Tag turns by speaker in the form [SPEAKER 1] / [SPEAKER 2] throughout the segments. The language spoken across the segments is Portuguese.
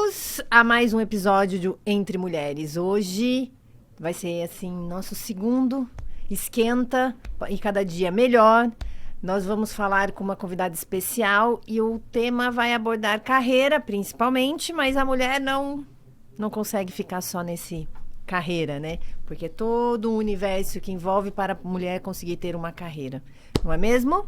[SPEAKER 1] Bem-vindos a mais um episódio de Entre Mulheres. Hoje vai ser assim, nosso segundo esquenta e cada dia melhor. Nós vamos falar com uma convidada especial e o tema vai abordar carreira, principalmente, mas a mulher não consegue ficar só nesse carreira, né? Porque é todo um universo que envolve para a mulher conseguir ter uma carreira. Não é mesmo?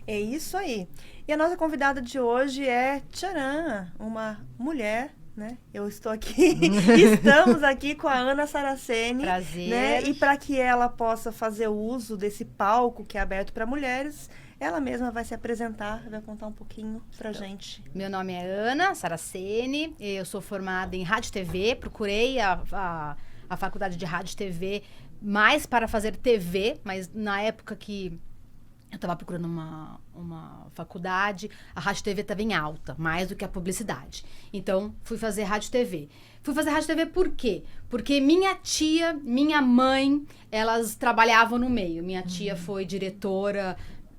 [SPEAKER 2] É isso aí. E a nossa convidada de hoje é Tcharam, uma mulher, né? Eu estou aqui, estamos aqui com a Ana Saraceni.
[SPEAKER 3] Prazer.
[SPEAKER 2] Né? E para que ela possa fazer uso desse palco que é aberto para mulheres, ela mesma vai se apresentar, vai contar um pouquinho pra gente.
[SPEAKER 3] Meu nome é Ana Saraceni, eu sou formada em Rádio e TV, procurei a faculdade de Rádio e TV mais para fazer TV, mas na época que eu estava procurando uma faculdade, a Rádio e TV estava em alta, mais do que a publicidade. Então, fui fazer Rádio e TV. Fui fazer Rádio e TV por quê? Porque minha tia, minha mãe, elas trabalhavam no meio. Minha tia foi diretora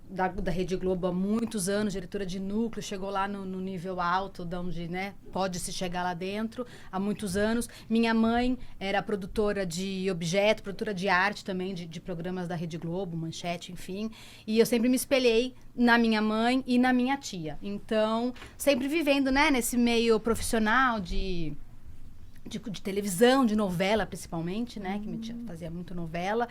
[SPEAKER 3] da Rede Globo há muitos anos, diretora de núcleo, chegou lá no nível alto, de onde, né, pode-se chegar lá dentro, há muitos anos. Minha mãe era produtora de objeto, produtora de arte também, de programas da Rede Globo, Manchete, enfim. E eu sempre me espelhei na minha mãe e na minha tia. Então, sempre vivendo, né, nesse meio profissional de televisão, de novela, principalmente, né? Que minha tia fazia muito novela.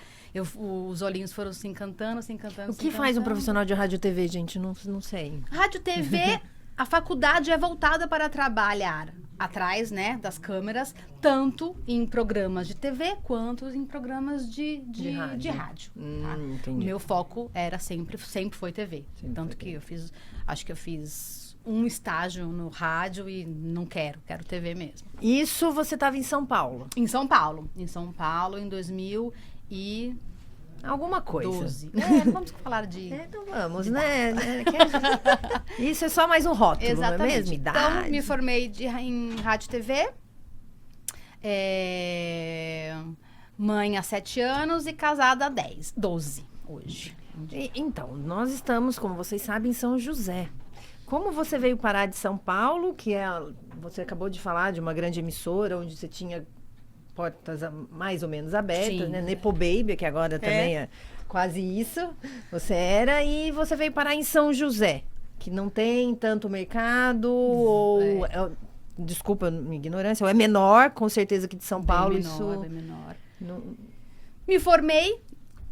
[SPEAKER 3] Os olhinhos foram se encantando.
[SPEAKER 1] O que faz um profissional de rádio e TV, gente? Não sei.
[SPEAKER 3] Rádio e TV, a faculdade é voltada para trabalhar atrás, né, das câmeras, tanto em programas de TV quanto em programas de rádio. Tá?
[SPEAKER 1] Entendi.
[SPEAKER 3] Meu foco era sempre foi TV. Tanto que acho que eu fiz um estágio no rádio e não quero TV mesmo.
[SPEAKER 1] Isso você estava em São Paulo?
[SPEAKER 3] Em São Paulo, em 2012.
[SPEAKER 1] Alguma coisa.
[SPEAKER 3] Vamos falar de...
[SPEAKER 1] Então vamos, né? Isso é só mais um rótulo,
[SPEAKER 3] exatamente.
[SPEAKER 1] Não é mesmo? Idade.
[SPEAKER 3] Então, me formei em rádio e TV. Mãe há 7 anos e casada há 12 hoje.
[SPEAKER 1] Então, nós estamos, como vocês sabem, em São José. Como você veio parar de São Paulo, você acabou de falar de uma grande emissora, onde você tinha portas mais ou menos abertas,
[SPEAKER 3] Sim.
[SPEAKER 1] né? Nepo Baby, que agora também é quase isso, você era, e você veio parar em São José, que não tem tanto mercado, desculpa a minha ignorância, ou é menor, com certeza, que de São Paulo.
[SPEAKER 3] Bem menor. Me formei.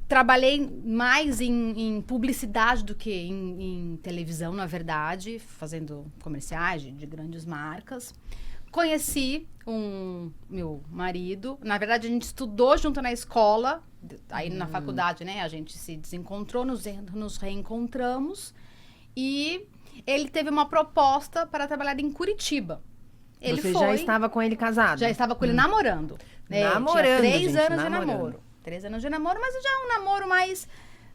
[SPEAKER 3] Trabalhei mais em publicidade do que em televisão, na verdade, fazendo comerciais de grandes marcas. Conheci meu marido. Na verdade, a gente estudou junto na escola. Aí na faculdade, né? A gente se desencontrou, nos reencontramos. E ele teve uma proposta para trabalhar em Curitiba.
[SPEAKER 1] Você já estava com ele casado?
[SPEAKER 3] Já estava com ele namorando.
[SPEAKER 1] Namorando,
[SPEAKER 3] tinha 3
[SPEAKER 1] gente,
[SPEAKER 3] anos de namoro. 3 anos de namoro, mas já é um namoro mais,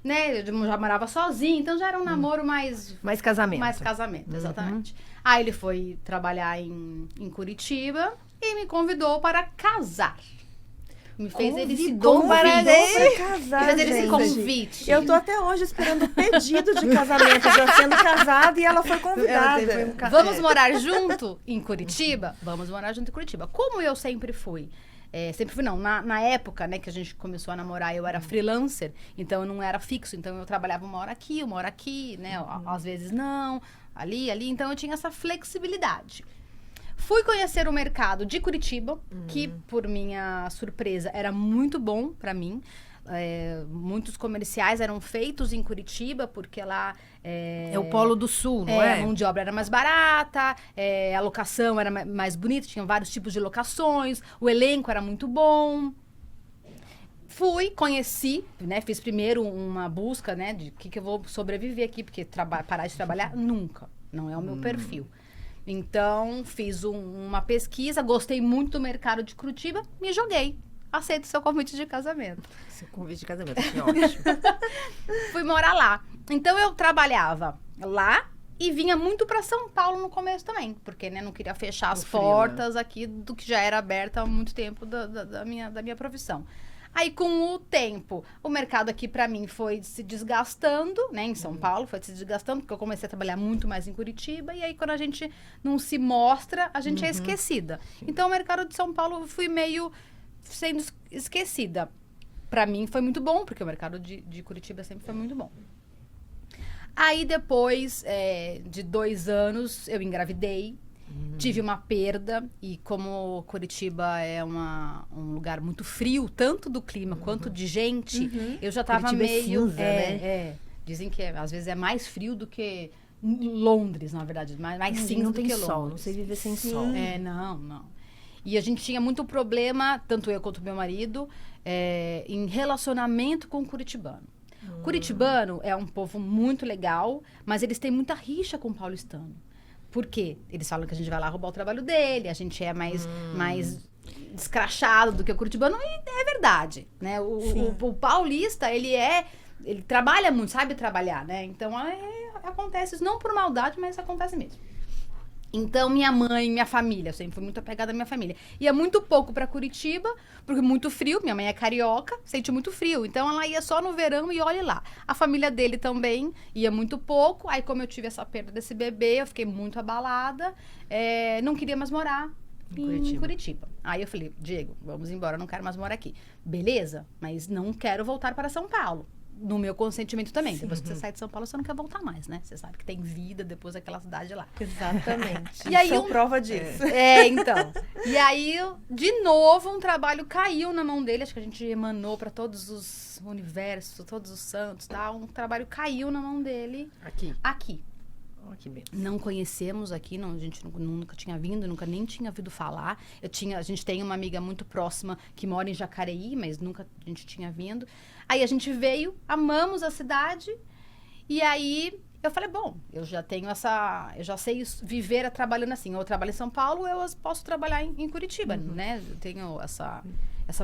[SPEAKER 3] né, eu já morava sozinho, então já era um namoro mais...
[SPEAKER 1] Mais casamento.
[SPEAKER 3] Mais casamento, exatamente. Aí ele foi trabalhar em Curitiba e me convidou para casar. Me fez esse convite.
[SPEAKER 2] Eu tô até hoje esperando o pedido de casamento, já sendo casada, e ela foi convidada.
[SPEAKER 3] Vamos morar junto em Curitiba? Vamos morar junto em Curitiba. Como eu sempre fui... na época, né, que a gente começou a namorar, eu era freelancer, então eu não era fixo, então eu trabalhava uma hora aqui, né, às vezes não, ali, então eu tinha essa flexibilidade. Fui conhecer o mercado de Curitiba, que, por minha surpresa, era muito bom para mim. Muitos comerciais eram feitos em Curitiba, porque lá...
[SPEAKER 1] É o Polo do Sul, não é?
[SPEAKER 3] A mão de obra era mais barata, a locação era mais bonita, tinha vários tipos de locações, o elenco era muito bom. Fui, conheci, né? Fiz primeiro uma busca, né? De que eu vou sobreviver aqui, porque parar de trabalhar nunca, não é o meu perfil. Então, fiz uma pesquisa, gostei muito do mercado de Curitiba, me joguei. Aceito seu convite de casamento.
[SPEAKER 1] Seu convite de casamento, que ótimo.
[SPEAKER 3] Fui morar lá. Então, eu trabalhava lá e vinha muito para São Paulo no começo também. Porque, né, não queria fechar as portas aqui do que já era aberta há muito tempo da minha profissão. Aí, com o tempo, o mercado aqui, pra mim, foi se desgastando, né? Em São Paulo, foi se desgastando, porque eu comecei a trabalhar muito mais em Curitiba. E aí, quando a gente não se mostra, a gente é esquecida. Então, o mercado de São Paulo, eu fui meio sendo esquecida. Pra mim, foi muito bom, porque o mercado de Curitiba sempre foi muito bom. Aí, depois de 2 anos, eu engravidei. Tive uma perda, e como Curitiba é um lugar muito frio, tanto do clima quanto de gente, eu já tava
[SPEAKER 1] Curitiba é
[SPEAKER 3] meio...
[SPEAKER 1] cinza, né?
[SPEAKER 3] Dizem que às vezes é mais frio do que Londres, na verdade, mais cinza
[SPEAKER 1] não
[SPEAKER 3] do
[SPEAKER 1] tem
[SPEAKER 3] que
[SPEAKER 1] sol,
[SPEAKER 3] Londres.
[SPEAKER 1] não sei viver sem
[SPEAKER 2] Sim.
[SPEAKER 1] sol.
[SPEAKER 3] Não. E a gente tinha muito problema, tanto eu quanto meu marido, em relacionamento com o curitibano. Curitibano é um povo muito legal, mas eles têm muita rixa com o paulistano. Por quê? Eles falam que a gente vai lá roubar o trabalho dele, a gente é mais descrachado do que o curitibano, e é verdade, né? O paulista, ele trabalha muito, sabe trabalhar, né? Então, acontece isso, não por maldade, mas acontece mesmo. Então, minha mãe, minha família, eu sempre fui muito apegada à minha família. Ia muito pouco pra Curitiba, porque muito frio, minha mãe é carioca, sente muito frio. Então, ela ia só no verão e olhe lá. A família dele também ia muito pouco. Aí, como eu tive essa perda desse bebê, eu fiquei muito abalada. Não queria mais morar em Curitiba. Aí, eu falei, Diego, vamos embora, eu não quero mais morar aqui. Beleza, mas não quero voltar para São Paulo. No meu consentimento também. Sim. Depois que você sai de São Paulo, você não quer voltar mais, né? Você sabe que tem vida depois daquela cidade lá.
[SPEAKER 2] Exatamente.
[SPEAKER 3] E aí
[SPEAKER 2] sou prova disso.
[SPEAKER 3] Então. E aí, de novo, um trabalho caiu na mão dele. Acho que a gente emanou para todos os universos, todos os santos, tá? Um trabalho caiu na mão dele. Aqui.
[SPEAKER 1] Oh, que beleza.
[SPEAKER 3] Não conhecemos aqui, a gente nunca tinha vindo, nunca nem tinha ouvido falar. A gente tem uma amiga muito próxima que mora em Jacareí, mas nunca a gente tinha vindo. Aí a gente veio, amamos a cidade, e aí eu falei, bom, eu já sei viver trabalhando assim. Eu trabalho em São Paulo, eu posso trabalhar em Curitiba, né? Eu tenho essa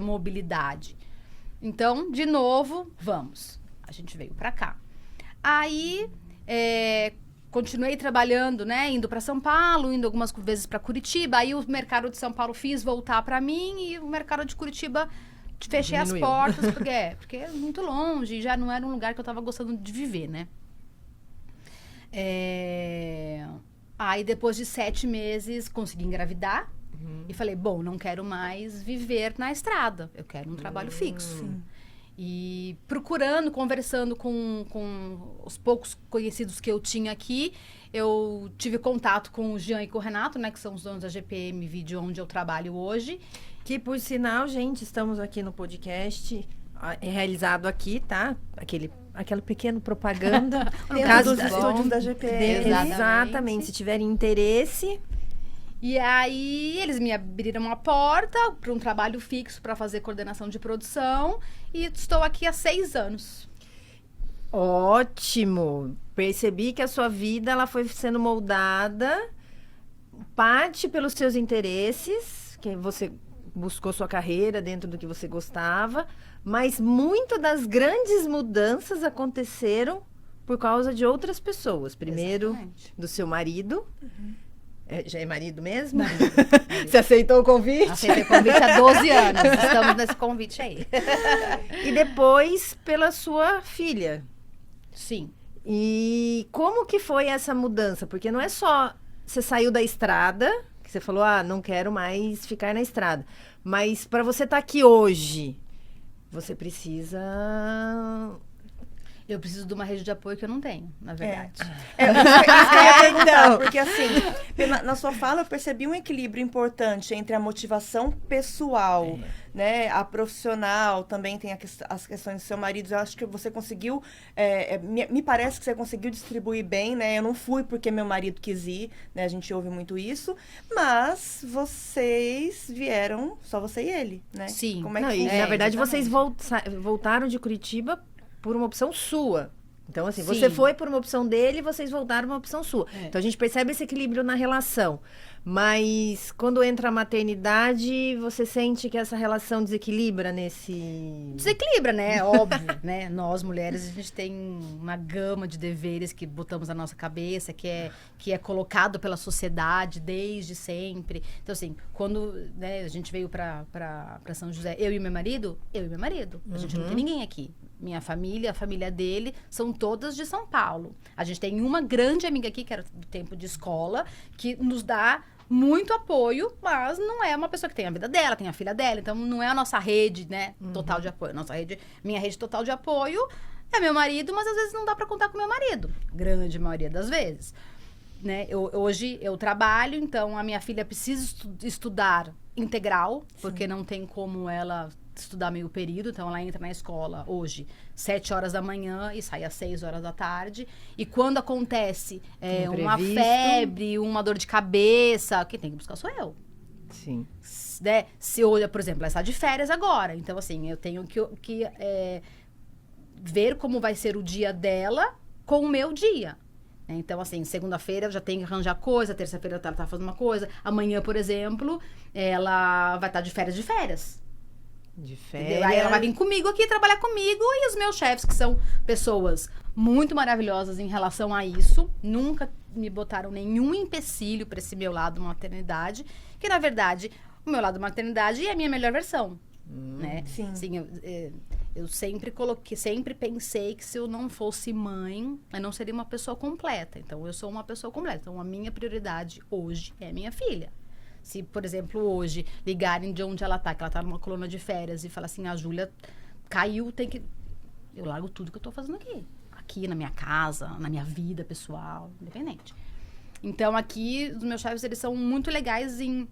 [SPEAKER 3] mobilidade. Então, de novo, vamos. A gente veio pra cá. Aí, continuei trabalhando, né? Indo para São Paulo, indo algumas vezes para Curitiba. Aí o mercado de São Paulo fiz voltar para mim, e o mercado de Curitiba fechei as portas, porque é muito longe, já não era um lugar que eu estava gostando de viver, né? Aí depois de 7 meses consegui engravidar e falei, bom, não quero mais viver na estrada, eu quero um trabalho fixo. E procurando, conversando com os poucos conhecidos que eu tinha aqui, eu tive contato com o Jean e com o Renato, né, que são os donos da GPM Vídeo, onde eu trabalho hoje.
[SPEAKER 1] Que, por sinal, gente, estamos aqui no podcast, realizado aqui, tá? Aquela pequena propaganda.
[SPEAKER 2] No caso dos estúdios da GPM.
[SPEAKER 1] Exatamente. Se tiverem interesse...
[SPEAKER 3] E aí, eles me abriram a porta para um trabalho fixo para fazer coordenação de produção. E estou aqui há 6 anos.
[SPEAKER 1] Ótimo! Percebi que a sua vida ela foi sendo moldada, parte pelos seus interesses, que você buscou sua carreira dentro do que você gostava, mas muito das grandes mudanças aconteceram por causa de outras pessoas. Primeiro,
[SPEAKER 3] exatamente,
[SPEAKER 1] do seu marido. Já é marido mesmo? Você aceitou o convite?
[SPEAKER 3] Aceitei o convite há 12 anos. Estamos nesse convite aí.
[SPEAKER 1] E depois pela sua filha.
[SPEAKER 3] Sim.
[SPEAKER 1] E como que foi essa mudança? Porque não é só você saiu da estrada, que você falou, não quero mais ficar na estrada. Mas para você estar aqui hoje, você precisa...
[SPEAKER 3] Eu preciso de uma rede de apoio que eu não tenho, na verdade.
[SPEAKER 2] Isso que eu ia perguntar, porque assim, na sua fala eu percebi um equilíbrio importante entre a motivação pessoal, né, a profissional, também tem as questões do seu marido. Eu acho que você conseguiu, me parece que você conseguiu distribuir bem, né, eu não fui porque meu marido quis ir, né, a gente ouve muito isso, mas vocês vieram, só você e ele, né?
[SPEAKER 3] Sim.
[SPEAKER 2] Como é que
[SPEAKER 1] na verdade,
[SPEAKER 3] exatamente.
[SPEAKER 1] vocês voltaram de Curitiba por uma opção sua. Então, assim,
[SPEAKER 3] Sim.
[SPEAKER 1] você foi por uma opção dele e vocês voltaram por uma opção sua. Então, a gente percebe esse equilíbrio na relação. Mas quando entra a maternidade, você sente que essa relação desequilibra nesse...
[SPEAKER 3] Desequilibra, né? Óbvio, né? Nós, mulheres, a gente tem uma gama de deveres que botamos na nossa cabeça, que é colocado pela sociedade desde sempre. Então, assim, quando, né, a gente veio pra São José, eu e meu marido. A gente não tem ninguém aqui. Minha família, a família dele, são todas de São Paulo. A gente tem uma grande amiga aqui, que era do tempo de escola, que nos dá muito apoio, mas não é uma pessoa que tem a vida dela, tem a filha dela, então não é a nossa rede, né, total de apoio. Minha rede total de apoio é meu marido, mas às vezes não dá pra contar com meu marido, grande maioria das vezes, né? Hoje eu trabalho, então a minha filha precisa estudar integral, porque não tem como ela estudar meio período, então ela entra na escola hoje 7 horas da manhã e sai às 6 horas da tarde, e quando acontece uma febre, uma dor de cabeça, quem tem que buscar sou eu.
[SPEAKER 1] Sim.
[SPEAKER 3] Né? Se olha, por exemplo, ela está de férias agora, então assim, eu tenho que ver como vai ser o dia dela com o meu dia. Então, assim, segunda-feira eu já tenho que arranjar coisa, terça-feira ela tá fazendo uma coisa, amanhã, por exemplo, ela vai estar de férias.
[SPEAKER 1] De férias.
[SPEAKER 3] Entendeu? Aí ela vai vir comigo aqui, trabalhar comigo, e os meus chefes, que são pessoas muito maravilhosas em relação a isso, nunca me botaram nenhum empecilho para esse meu lado maternidade, que na verdade, o meu lado maternidade é a minha melhor versão, né?
[SPEAKER 2] Sim.
[SPEAKER 3] Sim, eu sempre pensei que se eu não fosse mãe, eu não seria uma pessoa completa. Então, eu sou uma pessoa completa. Então, a minha prioridade hoje é a minha filha. Se, por exemplo, hoje ligarem de onde ela tá, que ela tá numa coluna de férias, e falar assim, a Júlia caiu, eu largo tudo que eu tô fazendo aqui. Aqui na minha casa, na minha vida pessoal, independente. Então, aqui, os meus chefes, eles são muito legais em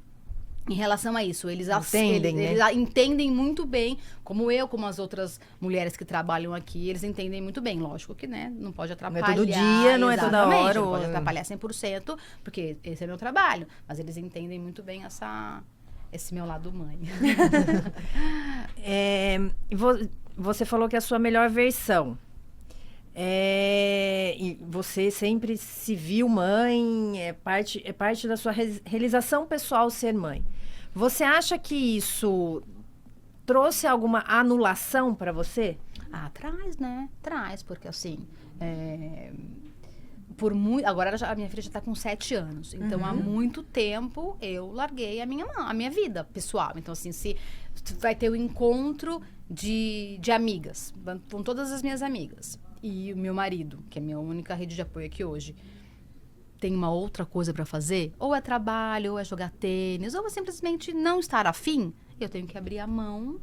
[SPEAKER 3] relação a isso. Eles entendem muito bem, como as outras mulheres que trabalham aqui, eles entendem muito bem. Lógico que, né, não pode atrapalhar.
[SPEAKER 1] Não é todo dia, não é toda hora.
[SPEAKER 3] Não pode atrapalhar 100%, porque esse é meu trabalho. Mas eles entendem muito bem esse meu lado mãe.
[SPEAKER 1] Você falou que é a sua melhor versão. E você sempre se viu mãe, é parte da sua realização pessoal ser mãe. Você acha que isso trouxe alguma anulação para você?
[SPEAKER 3] Traz, né? Traz, porque assim, agora a minha filha já tá com 7 anos, então há muito tempo eu larguei a minha vida pessoal. Então assim, se vai ter o encontro de amigas, com todas as minhas amigas, e o meu marido, que é a minha única rede de apoio aqui hoje, tem uma outra coisa para fazer, ou é trabalho, ou é jogar tênis, ou é simplesmente não estar afim, eu tenho que abrir a mão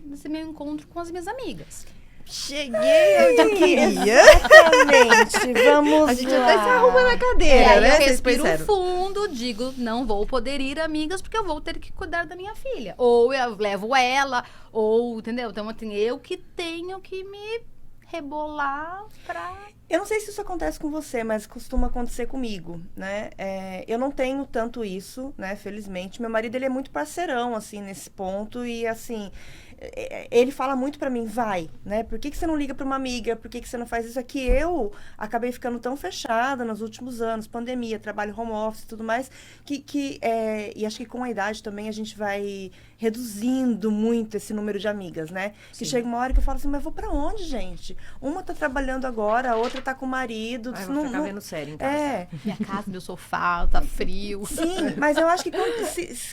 [SPEAKER 3] nesse meu encontro com as minhas amigas.
[SPEAKER 1] Cheguei onde eu queria.
[SPEAKER 2] Exatamente. Vamos
[SPEAKER 1] A gente
[SPEAKER 2] lá.
[SPEAKER 1] até se arruma na cadeira,
[SPEAKER 3] Aí
[SPEAKER 1] né?
[SPEAKER 3] eu
[SPEAKER 1] Vocês
[SPEAKER 3] respiro
[SPEAKER 1] percebem?
[SPEAKER 3] fundo, digo, não vou poder ir, amigas, porque eu vou ter que cuidar da minha filha. Ou eu levo ela, ou, entendeu? Então, assim, eu que tenho que me rebolar pra...
[SPEAKER 2] Eu não sei se isso acontece com você, mas costuma acontecer comigo, né? Eu não tenho tanto isso, né? Felizmente. Meu marido, ele é muito parceirão, assim, nesse ponto. E, assim, ele fala muito pra mim, vai, né? Por que você não liga pra uma amiga? Por que você não faz isso? É que eu acabei ficando tão fechada nos últimos anos, pandemia, trabalho home office e tudo mais, e acho que com a idade também a gente vai reduzindo muito esse número de amigas, né? Que chega uma hora que eu falo assim, mas vou pra onde, gente? Uma tá trabalhando agora, a outra tá com o marido.
[SPEAKER 1] Ai, vou ficar vendo série em casa.
[SPEAKER 3] Minha casa, meu sofá, tá frio.
[SPEAKER 2] Sim, mas eu acho que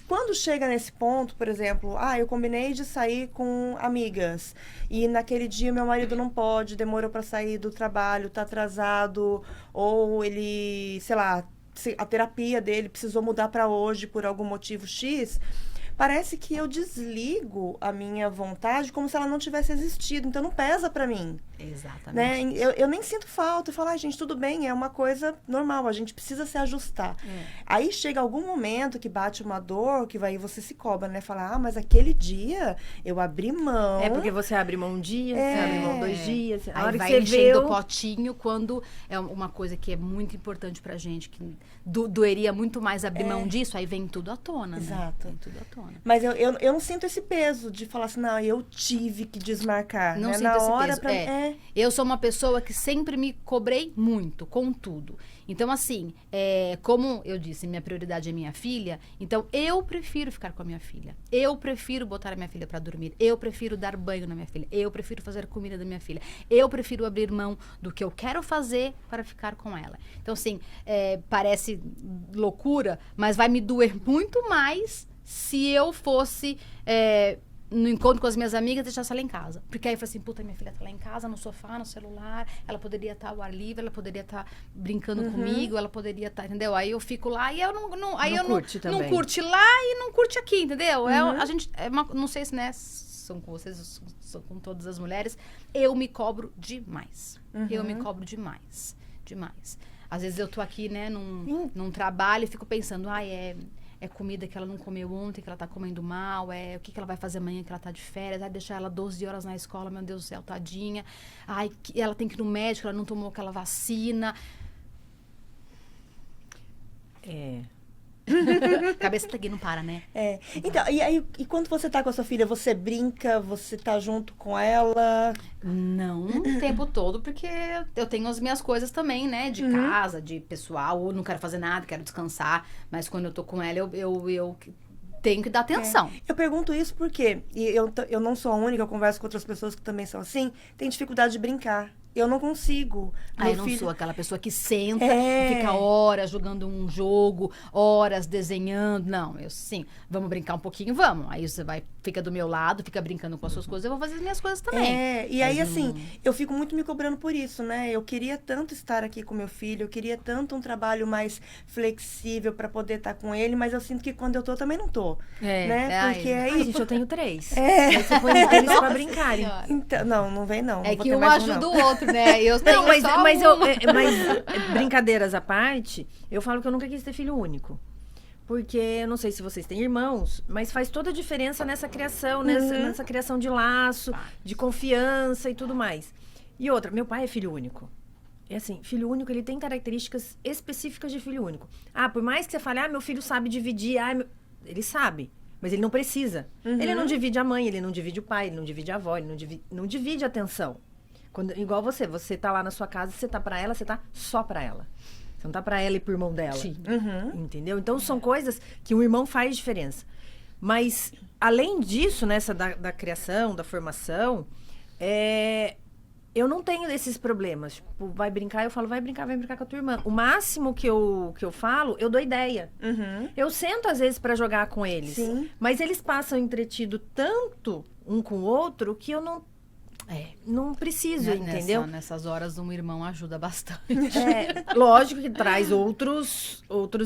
[SPEAKER 2] quando chega nesse ponto, por exemplo, eu combinei de sair com amigas e naquele dia meu marido não pode, demorou pra sair do trabalho, tá atrasado, ou ele, sei lá, a terapia dele precisou mudar pra hoje por algum motivo X, parece que eu desligo a minha vontade como se ela não tivesse existido. Então, não pesa pra mim.
[SPEAKER 3] Exatamente.
[SPEAKER 2] Né? Eu nem sinto falta. Eu falo, gente, tudo bem, é uma coisa normal. A gente precisa se ajustar. Aí, chega algum momento que bate uma dor, que vai, você se cobra, né? Fala, mas aquele dia eu abri mão.
[SPEAKER 1] É porque você abre mão um dia, você abre mão 2 dias. A hora
[SPEAKER 3] Aí vai
[SPEAKER 1] que você
[SPEAKER 3] enchendo
[SPEAKER 1] vê
[SPEAKER 3] o potinho quando é uma coisa que é muito importante pra gente, que doeria muito mais abrir mão disso, aí vem tudo à tona, né?
[SPEAKER 2] Exato.
[SPEAKER 3] Vem tudo à tona.
[SPEAKER 2] Mas eu não sinto esse peso de falar assim, não, eu tive que desmarcar.
[SPEAKER 3] Não
[SPEAKER 2] né?
[SPEAKER 3] sinto
[SPEAKER 2] Na
[SPEAKER 3] esse
[SPEAKER 2] hora
[SPEAKER 3] peso. Eu sou uma pessoa que sempre me cobrei muito, com tudo. Então, assim, como eu disse, minha prioridade é minha filha, então eu prefiro ficar com a minha filha. Eu prefiro botar a minha filha para dormir. Eu prefiro dar banho na minha filha. Eu prefiro fazer comida da minha filha. Eu prefiro abrir mão do que eu quero fazer para ficar com ela. Então, assim, parece loucura, mas vai me doer muito mais se eu fosse... no encontro com as minhas amigas, deixasse ela em casa. Porque aí eu falei assim, puta, minha filha tá lá em casa, no sofá, no celular, ela poderia estar ao ar livre, ela poderia estar brincando comigo, ela poderia estar, entendeu? Aí eu fico lá e eu não curte lá e não curte aqui, entendeu? A gente, não sei se, né, são com vocês, são com todas as mulheres, eu me cobro demais. Eu me cobro demais. Às vezes eu tô aqui, né, num trabalho e fico pensando, é comida que ela não comeu ontem, que ela tá comendo mal, o que ela vai fazer amanhã que ela tá de férias, deixar ela 12 horas na escola, meu Deus do céu, tadinha. Ela tem que ir no médico, ela não tomou aquela vacina. A cabeça tá aqui, não para, né?
[SPEAKER 2] Então, e quando você tá com a sua filha, você brinca, você tá junto com ela?
[SPEAKER 3] Não o tempo todo, porque eu tenho as minhas coisas também, né? De casa, de pessoal, ou não quero fazer nada, quero descansar. Mas quando eu tô com ela, eu tenho que dar atenção.
[SPEAKER 2] Eu pergunto isso porque eu não sou a única, eu converso com outras pessoas que também são assim, tem dificuldade de brincar. Eu não consigo.
[SPEAKER 3] Eu não sou aquela pessoa que senta e fica horas jogando um jogo, horas desenhando. Não, eu sim, vamos brincar um pouquinho, vamos. Aí você fica do meu lado, fica brincando com as suas coisas, eu vou fazer as minhas coisas também.
[SPEAKER 2] E aí, assim, eu fico muito me cobrando por isso, né? Eu queria tanto estar aqui com meu filho, eu queria tanto um trabalho mais flexível pra poder estar com ele, mas eu sinto que quando eu tô, também não tô. Né? Porque aí...
[SPEAKER 1] gente, eu tenho 3. Aí você põe eles pra brincarem.
[SPEAKER 2] Então, não vem não.
[SPEAKER 3] É
[SPEAKER 2] não
[SPEAKER 3] que um ajuda o outro, né?
[SPEAKER 1] Mas brincadeiras à parte, eu falo que eu nunca quis ter filho único. Porque, eu não sei se vocês têm irmãos, mas faz toda a diferença nessa criação, nessa criação de laço, de confiança e tudo mais. E outra, meu pai é filho único. É assim, filho único, ele tem características específicas de filho único. Por mais que você fale, meu filho sabe dividir, ele sabe, mas ele não precisa. Ele não divide a mãe, ele não divide o pai, ele não divide a avó, ele não divide a atenção. Igual você tá lá na sua casa, você tá pra ela, você tá só pra ela. Você não tá pra ela e pro irmão dela.
[SPEAKER 3] Sim.
[SPEAKER 1] Entendeu? Então, são coisas que um irmão faz diferença. Mas, além disso, nessa da criação, da formação, eu não tenho esses problemas. Tipo, vai brincar, eu falo, vai brincar com a tua irmã. O máximo que eu falo, eu dou ideia. Eu sento, às vezes, pra jogar com eles.
[SPEAKER 2] Sim.
[SPEAKER 1] Mas eles passam entretido tanto um com o outro que eu não preciso, entendeu?
[SPEAKER 3] Nessas horas, um irmão ajuda bastante.
[SPEAKER 1] Lógico que traz outros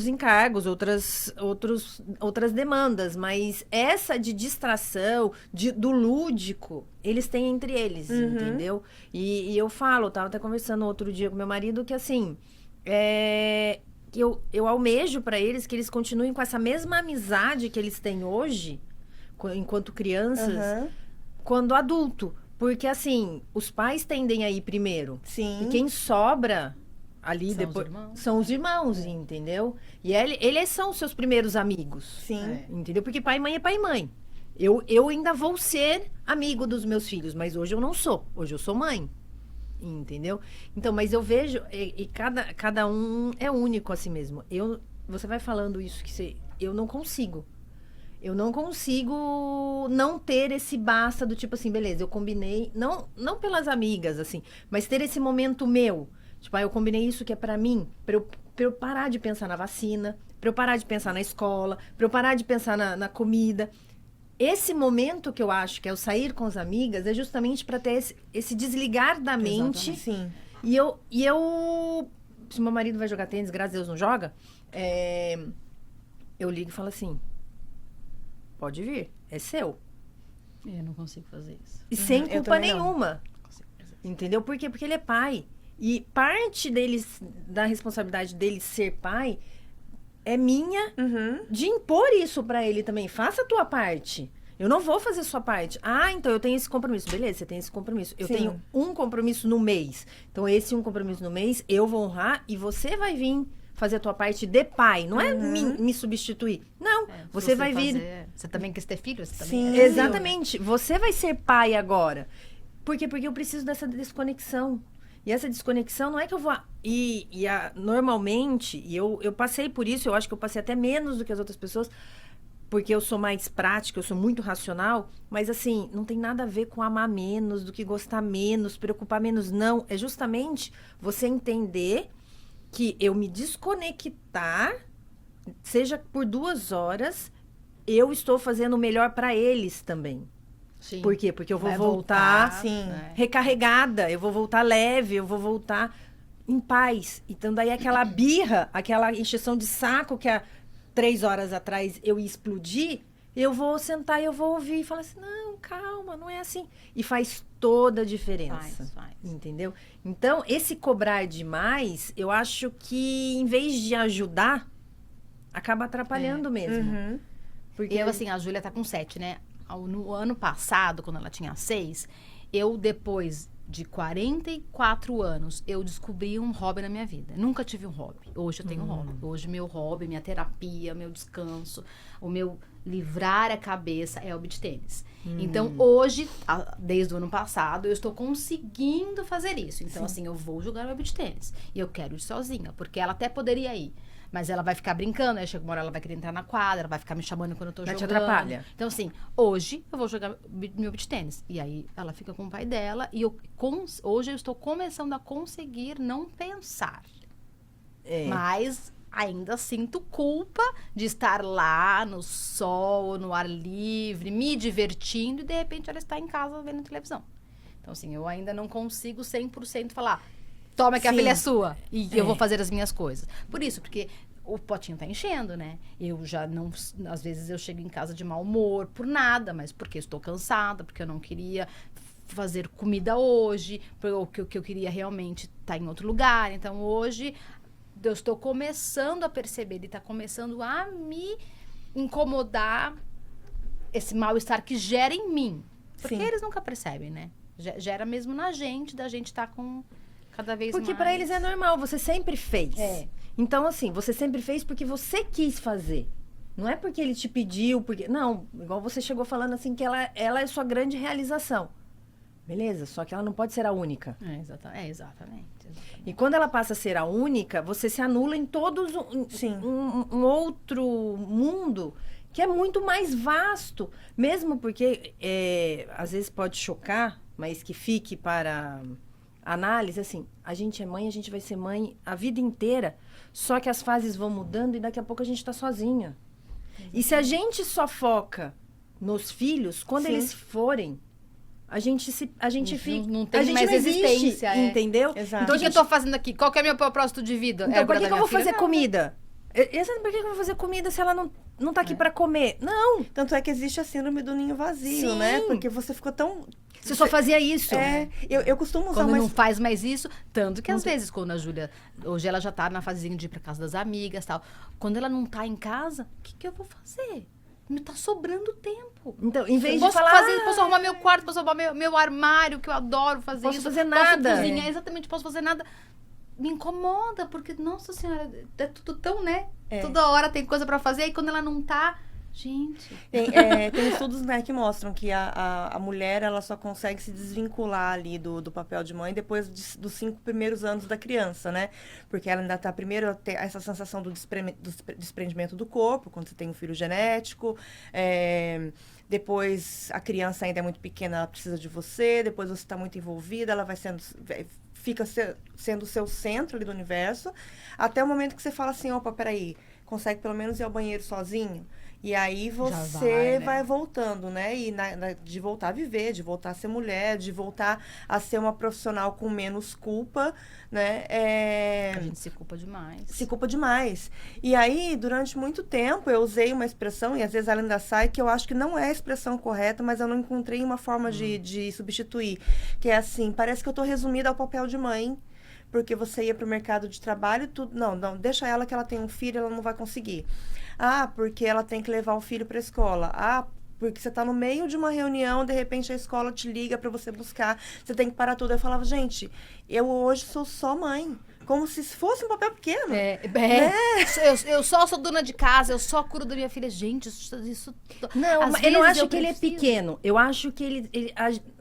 [SPEAKER 1] encargos, outras demandas, mas essa de distração, do lúdico, eles têm entre eles, entendeu? E eu tava até conversando outro dia com meu marido, que assim, eu almejo pra eles que eles continuem com essa mesma amizade que eles têm hoje, enquanto crianças, quando adulto. Porque, assim, os pais tendem a ir primeiro.
[SPEAKER 2] Sim.
[SPEAKER 1] E quem sobra ali depois são os irmãos, entendeu? E eles são os seus primeiros amigos.
[SPEAKER 2] Sim.
[SPEAKER 1] Entendeu? Porque pai e mãe é pai e mãe. Eu ainda vou ser amigo dos meus filhos, mas hoje eu não sou. Hoje eu sou mãe. Entendeu? Então, mas eu vejo... E cada um é único assim mesmo. Você vai falando isso, eu não consigo. Eu não consigo não ter esse basta do tipo assim, beleza, eu combinei, não pelas amigas, assim, mas ter esse momento meu. Tipo, eu combinei isso que é pra mim, pra eu parar de pensar na vacina, pra eu parar de pensar na escola, pra eu parar de pensar na comida. Esse momento que eu acho que é o sair com as amigas é justamente pra ter esse desligar da mente.
[SPEAKER 2] Sim.
[SPEAKER 1] E eu... Se meu marido vai jogar tênis, graças a Deus não joga, eu ligo e falo assim... Pode vir, é seu.
[SPEAKER 3] Eu não consigo fazer isso.
[SPEAKER 1] E sem culpa nenhuma. Entendeu? Por quê? Porque ele é pai. E parte da responsabilidade dele ser pai é minha de impor isso pra ele também. Faça a tua parte. Eu não vou fazer a sua parte. Então eu tenho esse compromisso. Beleza, você tem esse compromisso. Eu tenho um compromisso no mês. Então esse um compromisso no mês, eu vou honrar e você vai vir fazer a tua parte de pai. Não é me substituir. Não, você vai vir...
[SPEAKER 3] Você também quis ter filho? Você
[SPEAKER 2] Sim.
[SPEAKER 3] também
[SPEAKER 1] Exatamente. Você vai ser pai agora. Por quê? Porque eu preciso dessa desconexão. E essa desconexão não é que eu vou... Normalmente, eu passei por isso, eu acho que eu passei até menos do que as outras pessoas, porque eu sou mais prática, eu sou muito racional, mas assim, não tem nada a ver com amar menos, do que gostar menos, preocupar menos, não. É justamente você entender que eu me desconectar, seja por 2 horas, eu estou fazendo o melhor para eles também.
[SPEAKER 3] Sim.
[SPEAKER 1] Por quê? Porque eu vou
[SPEAKER 3] Vai
[SPEAKER 1] voltar
[SPEAKER 2] sim.
[SPEAKER 1] recarregada, eu vou voltar leve, eu vou voltar em paz. Então, daí aquela birra, aquela encheção de saco que há 3 horas atrás eu ia explodir, eu vou sentar e eu vou ouvir e falar assim, não, calma, não é assim. E faz toda a diferença.
[SPEAKER 3] Faz.
[SPEAKER 1] Entendeu? Então, esse cobrar demais, eu acho que em vez de ajudar, acaba atrapalhando mesmo.
[SPEAKER 2] Uhum.
[SPEAKER 1] Porque
[SPEAKER 3] Eu, assim, a Júlia tá com 7, né? No ano passado, quando ela tinha 6, eu, depois de 44 anos, eu descobri um hobby na minha vida. Nunca tive um hobby. Hoje eu tenho um hobby. Hoje meu hobby, minha terapia, meu descanso, o meu livrar a cabeça é o beach tênis. Então, hoje, desde o ano passado, eu estou conseguindo fazer isso. Então, assim, eu vou jogar meu beach tênis. E eu quero ir sozinha, porque ela até poderia ir. Mas ela vai ficar brincando, aí chega uma hora ela vai querer entrar na quadra, ela vai ficar me chamando quando eu tô
[SPEAKER 1] Mas te
[SPEAKER 3] jogando.
[SPEAKER 1] atrapalha.
[SPEAKER 3] Então, assim, hoje eu vou jogar meu beach tênis. E aí ela fica com o pai dela. E hoje eu estou começando a conseguir não pensar. Mas ainda sinto culpa de estar lá no sol, no ar livre, me divertindo. E de repente ela está em casa vendo televisão. Então, assim, eu ainda não consigo 100% falar... Toma que a filha é sua. E eu vou fazer as minhas coisas. Por isso, porque o potinho tá enchendo, né? Eu já não... Às vezes eu chego em casa de mau humor, por nada, mas porque eu estou cansada, porque eu não queria fazer comida hoje, porque eu queria realmente estar em outro lugar. Então, hoje, eu estou começando a perceber, ele tá começando a me incomodar esse mal-estar que gera em mim. Porque eles nunca percebem, né? Gera mesmo na gente, da gente estar com... Cada vez
[SPEAKER 1] Porque
[SPEAKER 3] mais.
[SPEAKER 1] para eles é normal, você sempre fez.
[SPEAKER 3] É.
[SPEAKER 1] Então, assim, você sempre fez porque você quis fazer. Não é porque ele te pediu, porque... Não, igual você chegou falando assim, que ela é sua grande realização. Beleza? Só que ela não pode ser a única.
[SPEAKER 3] Exatamente.
[SPEAKER 1] E quando ela passa a ser a única, você se anula em todos um outro mundo que é muito mais vasto. Mesmo porque, às vezes pode chocar, mas que fique para... análise, assim, a gente é mãe, a gente vai ser mãe a vida inteira, só que as fases vão mudando e daqui a pouco a gente tá sozinha. E se a gente só foca nos filhos, quando eles forem, a gente fica...
[SPEAKER 3] Não tem
[SPEAKER 1] a gente
[SPEAKER 3] mais
[SPEAKER 1] não existe,
[SPEAKER 3] existência,
[SPEAKER 1] entendeu?
[SPEAKER 2] Exato.
[SPEAKER 3] Então, o que eu tô fazendo aqui? Qual que é meu propósito de vida?
[SPEAKER 1] Então, por
[SPEAKER 3] cuidar
[SPEAKER 1] que
[SPEAKER 3] da
[SPEAKER 1] eu vou
[SPEAKER 3] minha
[SPEAKER 1] fazer
[SPEAKER 3] filha?
[SPEAKER 1] comida? Por que eu vou fazer comida se ela não tá aqui pra comer? Não!
[SPEAKER 2] Tanto é que existe a síndrome do ninho vazio,
[SPEAKER 1] Sim.
[SPEAKER 2] né? Porque você ficou tão...
[SPEAKER 1] Você só fazia isso.
[SPEAKER 2] Eu costumo usar
[SPEAKER 3] Quando
[SPEAKER 2] uma...
[SPEAKER 3] não faz mais isso, tanto que às vezes quando a Júlia, hoje ela já tá na fasezinha de ir pra casa das amigas e tal, quando ela não tá em casa, o que eu vou fazer? Me tá sobrando tempo.
[SPEAKER 1] Então, em vez de
[SPEAKER 3] Posso
[SPEAKER 1] falar...
[SPEAKER 3] posso arrumar meu quarto, posso arrumar meu armário, que eu adoro fazer
[SPEAKER 1] Posso
[SPEAKER 3] isso.
[SPEAKER 1] fazer nada.
[SPEAKER 3] Posso cozinhar, exatamente, posso fazer nada. Me incomoda, porque, nossa senhora, é tudo tão, né? Toda hora tem coisa pra fazer, e quando ela não tá... Gente...
[SPEAKER 2] Tem estudos, né, que mostram que a mulher, ela só consegue se desvincular ali do papel de mãe depois dos 5 primeiros anos da criança, né? Porque ela ainda tá primeiro a ter essa sensação do desprendimento do corpo, quando você tem um filho genético. Depois, a criança ainda é muito pequena, ela precisa de você. Depois, você está muito envolvida, ela fica sendo o seu centro ali do universo. Até o momento que você fala assim, opa, peraí, consegue pelo menos ir ao banheiro sozinho? E aí você vai voltando, né? E de voltar a viver, de voltar a ser mulher, de voltar a ser uma profissional com menos culpa, né?
[SPEAKER 3] A gente se culpa demais.
[SPEAKER 2] Se culpa demais. E aí, durante muito tempo, eu usei uma expressão, e às vezes ela ainda sai, que eu acho que não é a expressão correta, mas eu não encontrei uma forma de substituir. Que é assim, parece que eu tô resumida ao papel de mãe, porque você ia pro mercado de trabalho, tudo... Não, deixa ela que ela tem um filho, ela não vai conseguir. Ah, porque ela tem que levar o filho para a escola. Ah, porque você está no meio de uma reunião, de repente a escola te liga para você buscar, você tem que parar tudo. Eu falava, gente, eu hoje sou só mãe. como se fosse um papel pequeno.
[SPEAKER 3] Eu só sou dona de casa, eu só cuido da minha filha. Gente, isso
[SPEAKER 1] Não,
[SPEAKER 3] às
[SPEAKER 1] mas eu não
[SPEAKER 3] vezes
[SPEAKER 1] acho que ele é
[SPEAKER 3] preciso.
[SPEAKER 1] pequeno. Eu acho que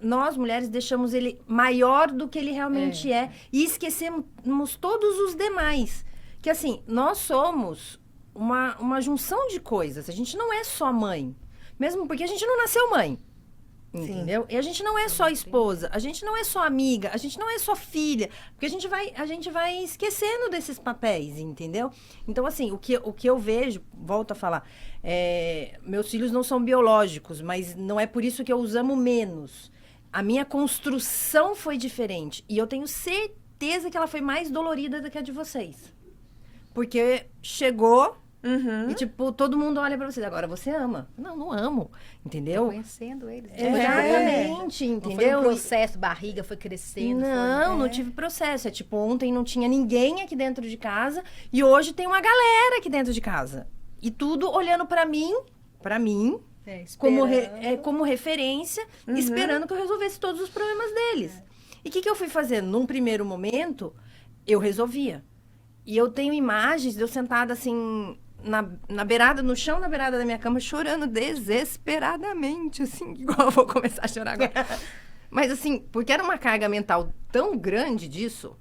[SPEAKER 1] nós, mulheres, deixamos ele maior do que ele realmente é. E esquecemos todos os demais. Que assim, nós somos uma junção de coisas. A gente não é só mãe. Mesmo porque a gente não nasceu mãe. Entendeu? E a gente não é só esposa, a gente não é só amiga, a gente não é só filha, porque a gente vai esquecendo desses papéis, entendeu? Então, assim, o que eu vejo, volto a falar, meus filhos não são biológicos, mas não é por isso que eu os amo menos. A minha construção foi diferente e eu tenho certeza que ela foi mais dolorida do que a de vocês. Porque chegou... E, tipo, todo mundo olha pra você. Agora, você ama. Não amo. Entendeu?
[SPEAKER 3] Conhecendo eles.
[SPEAKER 1] Exatamente,
[SPEAKER 3] Não
[SPEAKER 1] entendeu?
[SPEAKER 3] foi um processo, barriga foi crescendo.
[SPEAKER 1] Não tive processo. É tipo, ontem não tinha ninguém aqui dentro de casa e hoje tem uma galera aqui dentro de casa. E tudo olhando pra mim, como referência, esperando que eu resolvesse todos os problemas deles. E o que eu fui fazendo? Num primeiro momento, eu resolvia. E eu tenho imagens de eu sentada assim... Na beirada, no chão, na beirada da minha cama, chorando desesperadamente, assim, igual eu vou começar a chorar agora. Mas assim, porque era uma carga mental tão grande disso,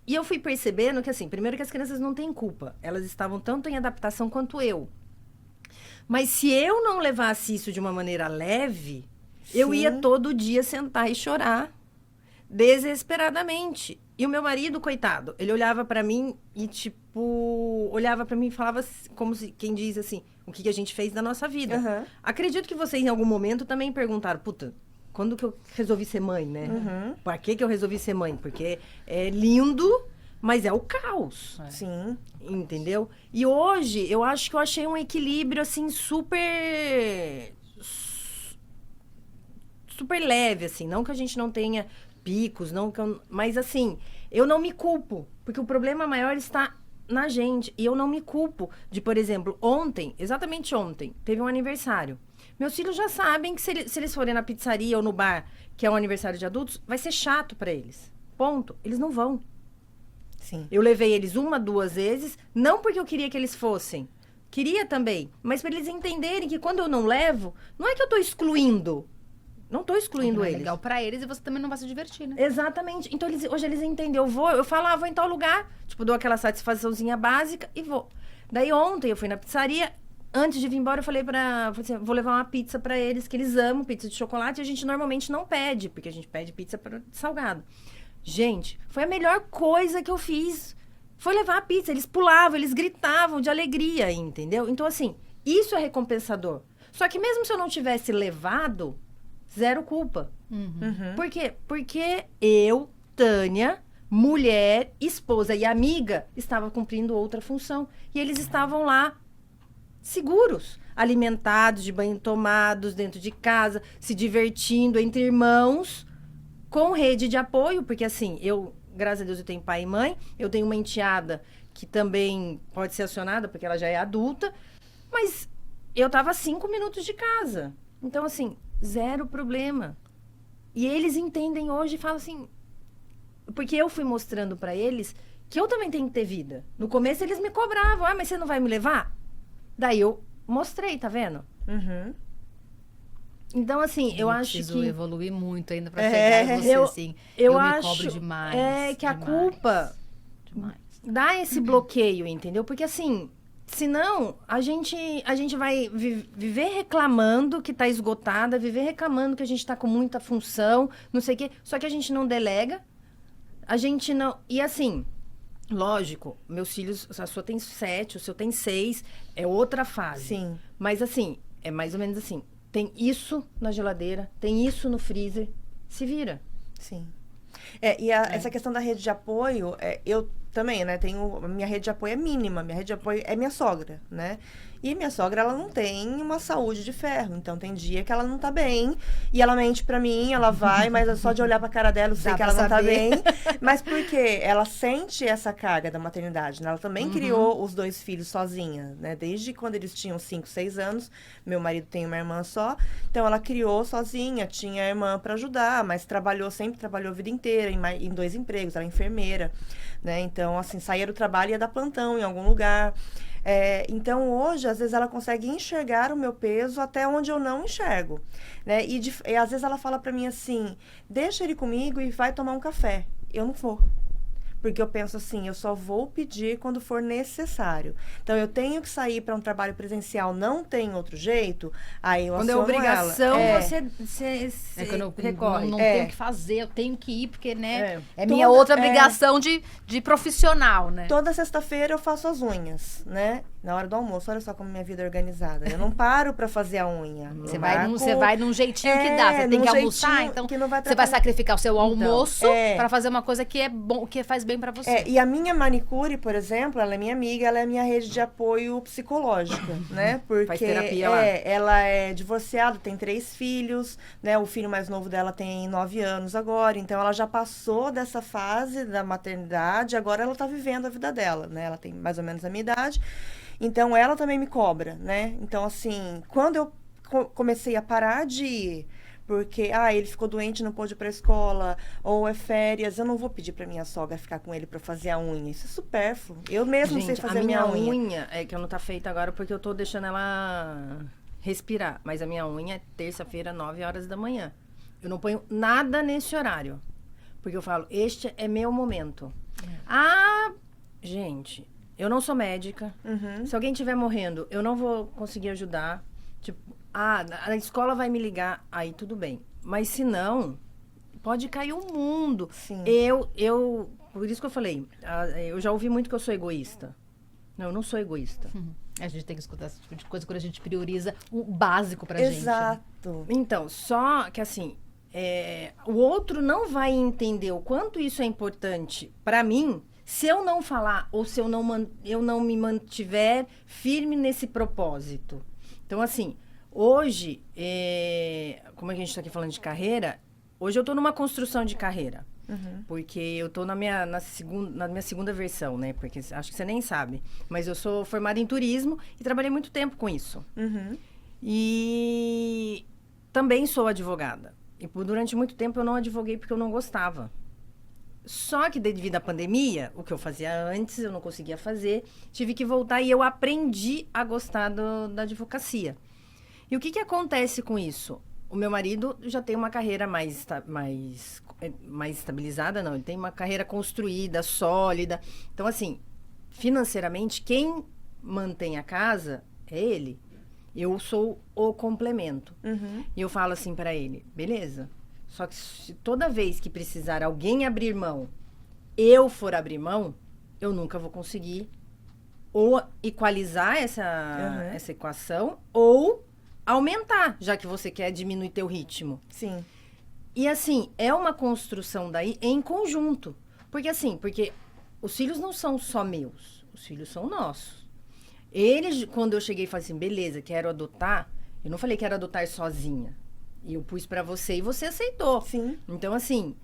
[SPEAKER 1] e eu fui percebendo que assim, primeiro que as crianças não têm culpa, elas estavam tanto em adaptação quanto eu. Mas se eu não levasse isso de uma maneira leve, eu ia todo dia sentar e chorar desesperadamente. E o meu marido, coitado, ele olhava pra mim e, tipo, falava como se, quem diz assim, o que a gente fez da nossa vida. Acredito que vocês, em algum momento, também perguntaram, puta, quando que eu resolvi ser mãe, né? Por que eu resolvi ser mãe? Porque é lindo, mas é o caos.
[SPEAKER 2] Sim.
[SPEAKER 1] Entendeu? E hoje, eu acho que eu achei um equilíbrio, assim, super leve, assim. Não que a gente não tenha... picos, mas assim, eu não me culpo, porque o problema maior está na gente, e eu não me culpo de, por exemplo, exatamente ontem, teve um aniversário. Meus filhos já sabem que se eles forem na pizzaria ou no bar, que é um aniversário de adultos, vai ser chato para eles. Ponto. Eles não vão.
[SPEAKER 2] Sim.
[SPEAKER 1] Eu levei eles 1, 2 vezes, não porque eu queria que eles fossem, queria também, mas para eles entenderem que quando eu não levo, não é que eu tô excluindo. Não tô excluindo eles.
[SPEAKER 3] É legal pra eles e você também não vai se divertir, né?
[SPEAKER 1] Exatamente. Então, hoje eles entendem. Eu falo, vou em tal lugar. Tipo, dou aquela satisfaçãozinha básica e vou. Daí, ontem, eu fui na pizzaria. Antes de vir embora, eu falei assim, vou levar uma pizza pra eles, que eles amam pizza de chocolate. E a gente normalmente não pede, porque a gente pede pizza de salgado. Gente, foi a melhor coisa que eu fiz. Foi levar a pizza. Eles pulavam, eles gritavam de alegria, entendeu? Então, assim, isso é recompensador. Só que mesmo se eu não tivesse levado... zero culpa. Por quê? Porque eu, Tânia, mulher, esposa e amiga, estava cumprindo outra função. E eles estavam lá, seguros, alimentados, de banho tomados, dentro de casa, se divertindo entre irmãos, com rede de apoio. Porque assim, graças a Deus, eu tenho pai e mãe. Eu tenho uma enteada que também pode ser acionada, porque ela já é adulta. Mas eu estava a 5 minutos de casa. Então, assim... zero problema. E eles entendem hoje e falam assim... Porque eu fui mostrando pra eles que eu também tenho que ter vida. No começo eles me cobravam. Mas você não vai me levar? Daí eu mostrei, tá vendo? Então, assim, eu acho que...
[SPEAKER 3] preciso evoluir muito ainda pra chegar em você, assim. Eu me cobro demais.
[SPEAKER 1] É que a culpa dá esse bloqueio, entendeu? Porque, assim... senão, a gente vai viver reclamando que tá esgotada, viver reclamando que a gente tá com muita função, não sei o quê. Só que a gente não delega, a gente não... E assim, lógico, meus filhos, a sua tem 7, o seu tem 6, é outra fase.
[SPEAKER 2] Sim.
[SPEAKER 1] Mas assim, é mais ou menos assim, tem isso na geladeira, tem isso no freezer, se vira.
[SPEAKER 2] Sim. Essa questão da rede de apoio, eu também, né, minha rede de apoio é mínima, minha rede de apoio é minha sogra, né, E minha sogra, ela não tem uma saúde de ferro. Então, tem dia que ela não tá bem. E ela mente pra mim, ela vai, mas só de olhar pra cara dela, eu sei
[SPEAKER 3] Dá
[SPEAKER 2] que
[SPEAKER 3] pra
[SPEAKER 2] ela não tá
[SPEAKER 3] saber.
[SPEAKER 2] bem. Mas por quê? Ela sente essa carga da maternidade, né? Ela também criou os 2 filhos sozinha, né? Desde quando eles tinham 5, 6 anos. Meu marido tem uma irmã só. Então, ela criou sozinha. Tinha a irmã pra ajudar, mas sempre trabalhou a vida inteira, em 2 empregos. Ela é enfermeira, né? Então, assim, saía do trabalho e ia dar plantão em algum lugar. Então, hoje, às vezes, ela consegue enxergar o meu peso até onde eu não enxergo, né? E às vezes ela fala pra mim assim, deixa ele comigo e vai tomar um café. Eu não vou. Porque eu penso assim, eu só vou pedir quando for necessário. Então, eu tenho que sair para um trabalho presencial, não tem outro jeito, aí eu
[SPEAKER 1] Quando é
[SPEAKER 2] aciono
[SPEAKER 1] obrigação,
[SPEAKER 2] ela.
[SPEAKER 1] você
[SPEAKER 3] Quando eu
[SPEAKER 1] recorre.
[SPEAKER 3] não tenho o que fazer, eu tenho que ir, porque, né? É
[SPEAKER 2] Toda-
[SPEAKER 3] minha outra obrigação de profissional, né?
[SPEAKER 2] Toda sexta-feira eu faço as unhas, né? Na hora do almoço, olha só como minha vida é organizada. Eu não paro pra fazer a unha.
[SPEAKER 3] Você
[SPEAKER 2] Eu
[SPEAKER 3] vai,
[SPEAKER 2] marco-
[SPEAKER 3] você vai num jeitinho que dá. Você tem
[SPEAKER 2] num
[SPEAKER 3] que almoçar,
[SPEAKER 2] jeitinho
[SPEAKER 3] então
[SPEAKER 2] que não vai
[SPEAKER 3] você vai
[SPEAKER 2] atrapalhar.
[SPEAKER 3] sacrificar o seu almoço
[SPEAKER 2] é.
[SPEAKER 3] pra fazer uma coisa que é bom, que faz bem pra você.
[SPEAKER 2] E a minha manicure, por exemplo, ela é minha amiga, ela é minha rede de apoio psicológico, né? Porque
[SPEAKER 1] Faz terapia lá.
[SPEAKER 2] ela é divorciada, tem 3 filhos, né? O filho mais novo dela tem 9 anos agora, então ela já passou dessa fase da maternidade, agora ela tá vivendo a vida dela, né? Ela tem mais ou menos a minha idade, então ela também me cobra, né? Então, assim, quando eu comecei a parar de ir, porque, ele ficou doente, não pôde ir pra escola, ou é férias, eu não vou pedir pra minha sogra ficar com ele pra fazer a unha. Isso é supérfluo. Eu mesmo sei
[SPEAKER 1] Gente,
[SPEAKER 2] fazer
[SPEAKER 1] a minha
[SPEAKER 2] unha.
[SPEAKER 1] unha é que não tá feita agora porque eu tô deixando ela respirar. Mas a minha unha é terça-feira, 9 horas da manhã. Eu não ponho nada nesse horário. Porque eu falo, este é meu momento. Gente, eu não sou médica. Se alguém estiver morrendo, eu não vou conseguir ajudar. Tipo, a escola vai me ligar, aí tudo bem. Mas se não, pode cair o mundo.
[SPEAKER 2] Sim.
[SPEAKER 1] Por isso que eu falei, eu já ouvi muito que eu sou egoísta. Não, eu não sou egoísta.
[SPEAKER 3] A gente tem que escutar esse tipo de coisa quando a gente prioriza o básico pra gente. né?
[SPEAKER 2] Exato.
[SPEAKER 1] Então, só que assim, o outro não vai entender o quanto isso é importante pra mim se eu não falar ou se eu não me mantiver firme nesse propósito. Então, assim, hoje, como a gente está aqui falando de carreira, hoje eu estou numa construção de carreira. Porque eu estou na minha segunda versão, né? Porque acho que você nem sabe. Mas eu sou formada em turismo e trabalhei muito tempo com isso. E também sou advogada. E durante muito tempo eu não advoguei porque eu não gostava. Só que devido à pandemia, o que eu fazia antes eu não conseguia fazer. Tive que voltar e eu aprendi a gostar da advocacia. E o que acontece com isso? O meu marido já tem uma carreira mais estabilizada, não. Ele tem uma carreira construída, sólida. Então, assim, financeiramente, quem mantém a casa é ele. Eu sou o complemento. E eu falo assim para ele, beleza. Só que se toda vez que precisar alguém abrir mão, eu for abrir mão, eu nunca vou conseguir ou equalizar essa equação ou aumentar, já que você quer diminuir teu ritmo.
[SPEAKER 2] Sim.
[SPEAKER 1] E assim, é uma construção daí em conjunto. Porque os filhos não são só meus, os filhos são nossos. Eles, quando eu cheguei e falei assim, beleza, quero adotar, eu não falei que quero adotar sozinha. E eu pus pra você e você aceitou.
[SPEAKER 2] Sim.
[SPEAKER 1] Então, assim,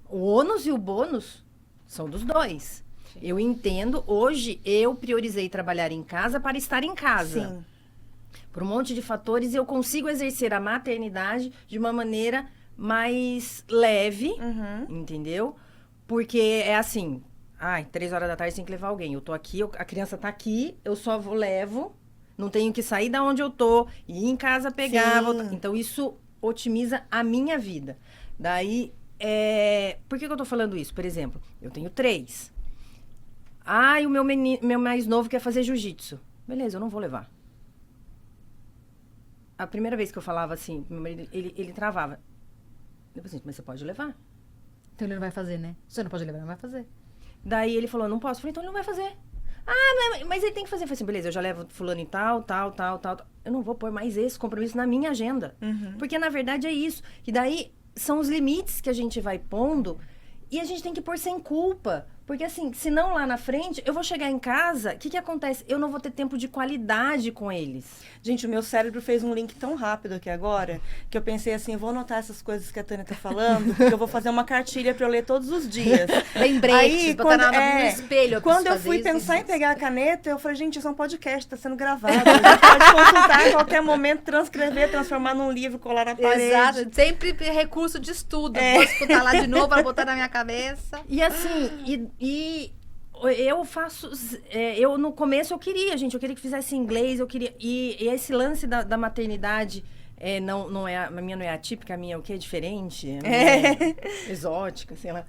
[SPEAKER 1] o ônus e o bônus são dos dois. Sim. Eu entendo, hoje eu priorizei trabalhar em casa para estar em casa.
[SPEAKER 2] Sim.
[SPEAKER 1] Por um monte de fatores, eu consigo exercer a maternidade de uma maneira mais leve, entendeu? Porque é assim, 3 horas da tarde tem que levar alguém. Eu tô aqui, a criança tá aqui, eu só levo, não tenho que sair da onde eu tô, ir em casa pegar, voltar. Então, isso otimiza a minha vida. Daí, por que eu tô falando isso? Por exemplo, eu tenho 3. E o meu mais novo quer fazer jiu-jitsu. Beleza, eu não vou levar. A primeira vez que eu falava assim, meu marido, ele travava. Eu falei assim, mas você pode levar.
[SPEAKER 3] Então ele não vai fazer, né? Você não pode levar, não vai fazer.
[SPEAKER 1] Daí ele falou, não posso. Eu falei, então ele não vai fazer. Mas ele tem que fazer. Eu falei assim, beleza, eu já levo fulano e tal. Eu não vou pôr mais esse compromisso na minha agenda. Porque, na verdade, é isso. E daí, são os limites que a gente vai pondo e a gente tem que pôr sem culpa. Porque assim, senão lá na frente, eu vou chegar em casa, o que acontece? Eu não vou ter tempo de qualidade com eles.
[SPEAKER 2] Gente, o meu cérebro fez um link tão rápido aqui agora, que eu pensei assim, eu vou anotar essas coisas que a Tânia tá falando, porque eu vou fazer uma cartilha pra eu ler todos os dias.
[SPEAKER 3] Lembrete, botar no espelho.
[SPEAKER 2] Quando eu fui pensar em pegar a caneta, eu falei, gente, isso é um podcast, tá sendo gravado. A gente pode consultar a qualquer momento, transcrever, transformar num livro, colar na parede.
[SPEAKER 3] Exato, sempre recurso de estudo. Vou escutar lá de novo, pra botar na minha cabeça.
[SPEAKER 1] E assim, e eu faço... eu no começo eu queria que fizesse inglês, eu queria... E esse lance da maternidade, não é, a minha não é atípica, a minha é o quê? Diferente? A minha é exótica, sei lá.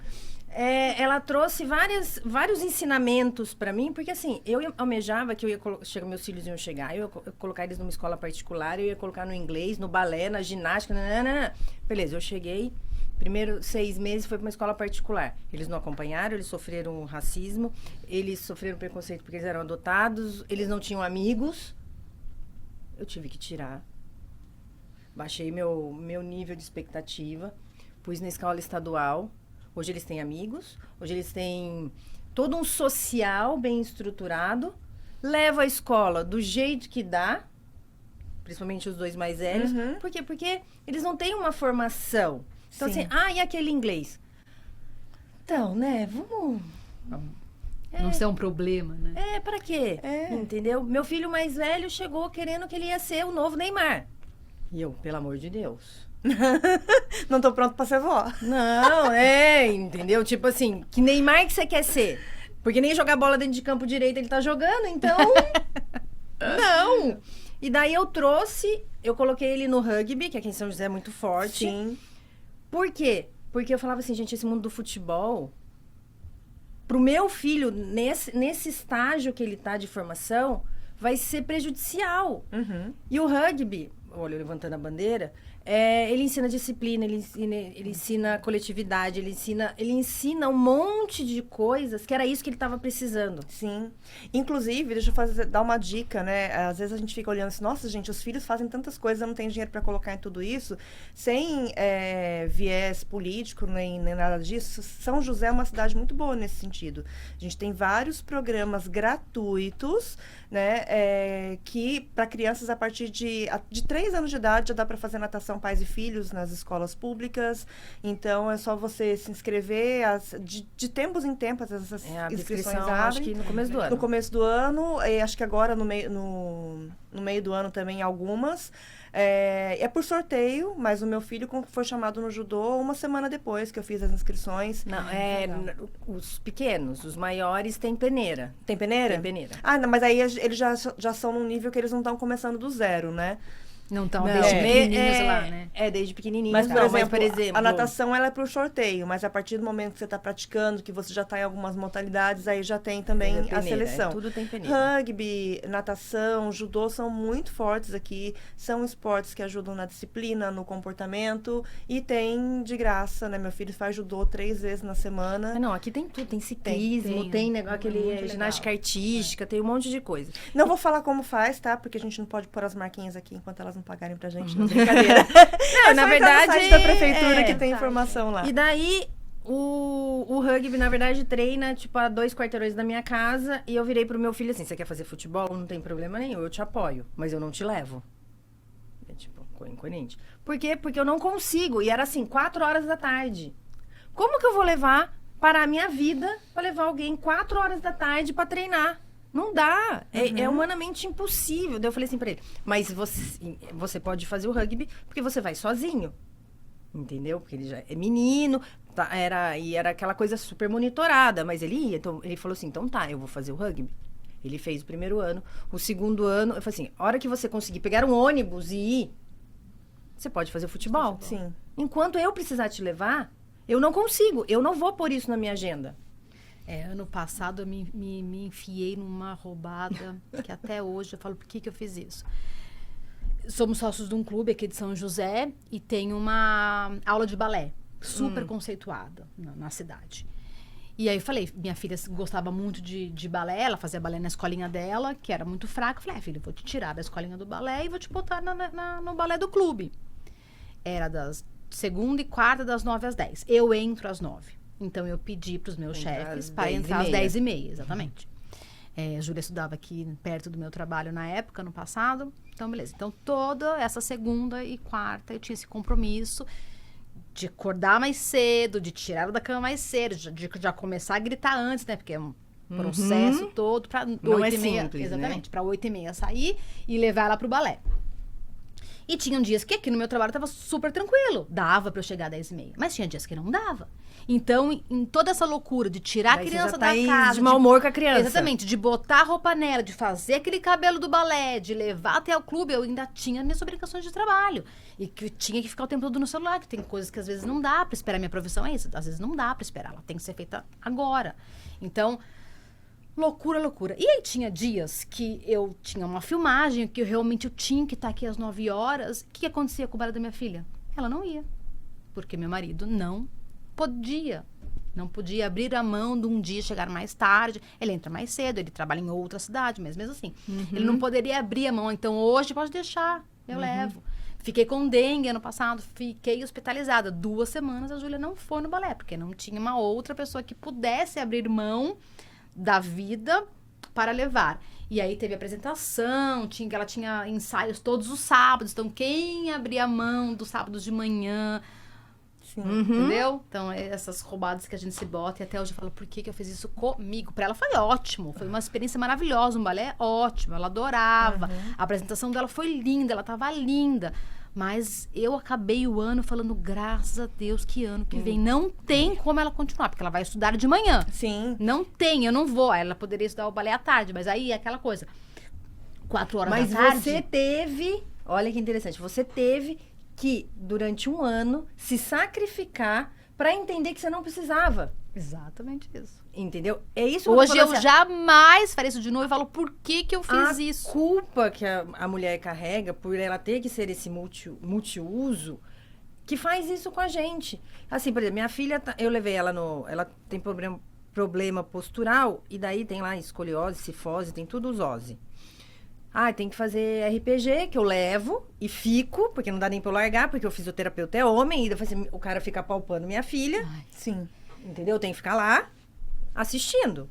[SPEAKER 1] Ela trouxe vários ensinamentos pra mim, porque assim, eu almejava que eu ia meus filhos iam chegar, eu ia colocar eles numa escola particular, eu ia colocar no inglês, no balé, na ginástica, beleza, eu cheguei... Primeiro 6 meses foi para uma escola particular. Eles não acompanharam, eles sofreram racismo, eles sofreram preconceito porque eles eram adotados, eles não tinham amigos. Eu tive que tirar. Baixei meu nível de expectativa, pus na escola estadual. Hoje eles têm amigos, hoje eles têm todo um social bem estruturado. Levo a escola do jeito que dá, principalmente os 2 mais velhos. Por quê? Porque eles não têm uma formação. Então,
[SPEAKER 2] Sim.
[SPEAKER 1] assim, e aquele inglês? Então, né, vamos...
[SPEAKER 3] Não ser um problema, né?
[SPEAKER 1] Pra quê? Entendeu? Meu filho mais velho chegou querendo que ele ia ser o novo Neymar. E eu, pelo amor de Deus.
[SPEAKER 2] Não tô pronto pra ser vó.
[SPEAKER 1] Não, entendeu? Tipo assim, que Neymar que você quer ser? Porque nem jogar bola dentro de campo direito ele tá jogando, então... Não! E daí eu coloquei ele no rugby, que aqui em São José é muito forte.
[SPEAKER 2] Sim.
[SPEAKER 1] Por quê? Porque eu falava assim, gente, esse mundo do futebol, pro meu filho, nesse estágio que ele tá de formação, vai ser prejudicial. E o rugby, olha, eu levantando a bandeira, ele ensina disciplina, ele ensina coletividade, ele ensina um monte de coisas que era isso que ele estava precisando.
[SPEAKER 2] Sim. Inclusive, deixa eu dar uma dica, né? Às vezes a gente fica olhando assim, nossa, gente, os filhos fazem tantas coisas, eu não tenho dinheiro para colocar em tudo isso. Sem viés político, nem nada disso, São José é uma cidade muito boa nesse sentido. A gente tem vários programas gratuitos, né? Que para crianças a partir de 3 anos de idade já dá para fazer natação pais e filhos nas escolas públicas. Então, é só você se inscrever. De tempos em tempos, essas inscrições abrem.
[SPEAKER 1] Acho que no começo do ano.
[SPEAKER 2] No começo do ano, e acho que agora no meio do ano também algumas. É por sorteio, mas o meu filho foi chamado no judô 1 semana depois que eu fiz as inscrições.
[SPEAKER 1] Não, os pequenos, os maiores têm peneira.
[SPEAKER 2] Tem peneira?
[SPEAKER 1] Tem peneira.
[SPEAKER 2] Não, mas aí eles já são num nível que eles não estão começando do zero, né?
[SPEAKER 3] Não estão desde pequenininhos lá, né?
[SPEAKER 1] Desde pequenininhos.
[SPEAKER 2] Mas, por exemplo, a natação ela é por sorteio, mas a partir do momento que você está praticando, que você já está em algumas modalidades, aí já tem também a seleção.
[SPEAKER 1] Tudo tem peneira.
[SPEAKER 2] Rugby, natação, judô são muito fortes aqui, são esportes que ajudam na disciplina, no comportamento, e tem de graça, né? Meu filho faz judô 3 vezes na semana.
[SPEAKER 1] Não, aqui tem tudo, tem ciclismo, tem negócio, aquele ginástica artística, tem um monte de coisa.
[SPEAKER 2] Não vou falar como faz, tá? Porque a gente não pode pôr as marquinhas aqui enquanto elas não pagarem pra gente, não, brincadeira.
[SPEAKER 1] Não, na verdade,
[SPEAKER 2] no site da prefeitura que tem informação lá.
[SPEAKER 1] E daí, o rugby, na verdade, treina, tipo, a 2 quarteirões da minha casa, e eu virei pro meu filho assim, você quer fazer futebol? Não tem problema nenhum, eu te apoio, mas eu não te levo. Tipo, incoerente. Por quê? Porque eu não consigo, e era assim, 4 horas da tarde. Como que eu vou parar a minha vida pra levar alguém 4 horas da tarde pra treinar? Não dá. É humanamente impossível. Daí eu falei assim pra ele, mas você pode fazer o rugby porque você vai sozinho. Entendeu? Porque ele já é menino, era aquela coisa super monitorada, mas ele ia. Então, ele falou assim, então tá, eu vou fazer o rugby. Ele fez o primeiro ano. O segundo ano, eu falei assim, a hora que você conseguir pegar um ônibus e ir, você pode fazer futebol.
[SPEAKER 2] Sim.
[SPEAKER 1] Enquanto eu precisar te levar, eu não consigo. Eu não vou pôr isso na minha agenda.
[SPEAKER 3] Ano passado eu me enfiei numa roubada que até hoje eu falo, por que eu fiz isso? Somos sócios de um clube aqui de São José e tem uma aula de balé super conceituada na cidade. E aí eu falei, minha filha gostava muito de balé, ela fazia balé na escolinha dela, que era muito fraca. Eu falei, filha, eu vou te tirar da escolinha do balé e vou te botar no balé do clube. Era das segunda e quarta, das 9 às 10. Eu entro às 9. Então, eu pedi para os meus
[SPEAKER 1] Entrar
[SPEAKER 3] chefes
[SPEAKER 1] às
[SPEAKER 3] para
[SPEAKER 1] 10h30.
[SPEAKER 3] entrar às 10h30, exatamente. A Júlia estudava aqui perto do meu trabalho na época, no passado. Então, beleza. Então, toda essa segunda e quarta eu tinha esse compromisso de acordar mais cedo, de tirar ela da cama mais cedo, de já começar a gritar antes, né? Porque é um processo todo para 8h30.
[SPEAKER 1] Simples,
[SPEAKER 3] Exatamente, para 8h30 sair e levar ela pro balé. E tinham dias que aqui no meu trabalho tava super tranquilo. Dava pra eu chegar às 10h30. Mas tinha dias que não dava. Então, em toda essa loucura de tirar
[SPEAKER 1] Daí
[SPEAKER 3] a
[SPEAKER 1] você
[SPEAKER 3] criança
[SPEAKER 1] já
[SPEAKER 3] da
[SPEAKER 1] tá
[SPEAKER 3] casa...
[SPEAKER 1] de mau humor com a criança.
[SPEAKER 3] Exatamente. De botar a roupa nela, de fazer aquele cabelo do balé, de levar até o clube. Eu ainda tinha minhas obrigações de trabalho. E que eu tinha que ficar o tempo todo no celular. Que tem coisas que às vezes não dá pra esperar. Minha profissão é isso. Às vezes não dá pra esperar. Ela tem que ser feita agora. Então... loucura, loucura. E aí tinha dias que eu tinha uma filmagem, que eu tinha que estar aqui às 9h. O que acontecia com o balé da minha filha? Ela não ia. Porque meu marido não podia. Não podia abrir a mão de um dia chegar mais tarde. Ele entra mais cedo, ele trabalha em outra cidade, mas mesmo assim. Ele não poderia abrir a mão. Então, hoje, pode deixar, eu levo. Fiquei com dengue ano passado, fiquei hospitalizada. 2 semanas a Júlia não foi no balé, porque não tinha uma outra pessoa que pudesse abrir mão da vida para levar. E aí teve apresentação, ela tinha ensaios todos os sábados. Então, quem abria a mão dos sábados de manhã...
[SPEAKER 2] Sim.
[SPEAKER 3] Entendeu? Então, essas roubadas que a gente se bota. E até hoje eu falo, por que eu fiz isso comigo? Pra ela foi ótimo. Foi uma experiência maravilhosa. Um balé ótimo. Ela adorava. A apresentação dela foi linda. Ela tava linda. Mas eu acabei o ano falando, graças a Deus, que ano que vem. Não tem como ela continuar. Porque ela vai estudar de manhã.
[SPEAKER 2] Sim.
[SPEAKER 3] Não tem, eu não vou. Ela poderia estudar o balé à tarde. Mas aí é aquela coisa. 4h
[SPEAKER 1] Mas
[SPEAKER 3] da tarde.
[SPEAKER 1] você teve... olha que interessante. Você teve... que, durante um ano, se sacrificar pra entender que você não precisava.
[SPEAKER 3] Exatamente isso.
[SPEAKER 1] Entendeu? É isso que
[SPEAKER 3] Hoje eu
[SPEAKER 1] tô falando,
[SPEAKER 3] jamais farei isso de novo e falo, por que eu fiz isso?
[SPEAKER 1] A culpa que a mulher carrega por ela ter que ser esse multiuso, que faz isso com a gente. Assim, por exemplo, minha filha, eu levei ela ela tem problema postural, e daí tem lá escoliose, cifose, tem tudo os OSE. Tem que fazer RPG, que eu levo e fico, porque não dá nem pra eu largar, porque o fisioterapeuta é homem, e depois o cara fica palpando minha filha.
[SPEAKER 2] Sim.
[SPEAKER 1] Entendeu? Eu tenho que ficar lá, assistindo.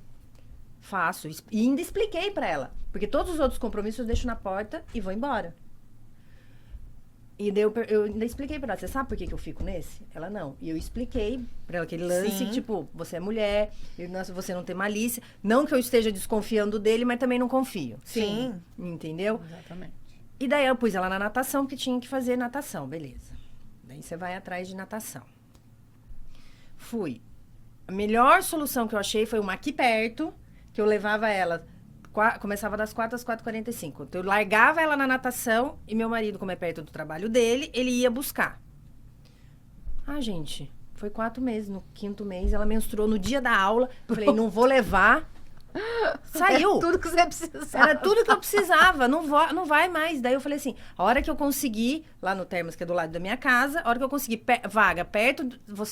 [SPEAKER 1] Faço. E ainda expliquei pra ela. Porque todos os outros compromissos eu deixo na porta e vou embora. E daí eu ainda expliquei pra ela, você sabe por que eu fico nesse? Ela, não. E eu expliquei pra ela aquele lance,
[SPEAKER 2] Sim.
[SPEAKER 1] tipo, você é mulher, você não tem malícia. Não que eu esteja desconfiando dele, mas também não confio.
[SPEAKER 2] Sim.
[SPEAKER 1] Entendeu?
[SPEAKER 3] Exatamente.
[SPEAKER 1] E daí eu pus ela na natação, porque tinha que fazer natação, beleza. Daí você vai atrás de natação. Fui. A melhor solução que eu achei foi uma aqui perto, que eu levava ela... começava das 4 às 4h45. Então, eu largava ela na natação e meu marido, como é perto do trabalho dele, ele ia buscar. Gente, foi 4 meses. No 5º mês, ela menstruou no dia da aula. Eu falei, não vou levar. Saiu.
[SPEAKER 3] Tudo que você precisava.
[SPEAKER 1] Era tudo que eu precisava. Não vai mais. Daí eu falei assim, a hora que eu conseguir, lá no Termas, que é do lado da minha casa, a hora que eu conseguir vaga perto,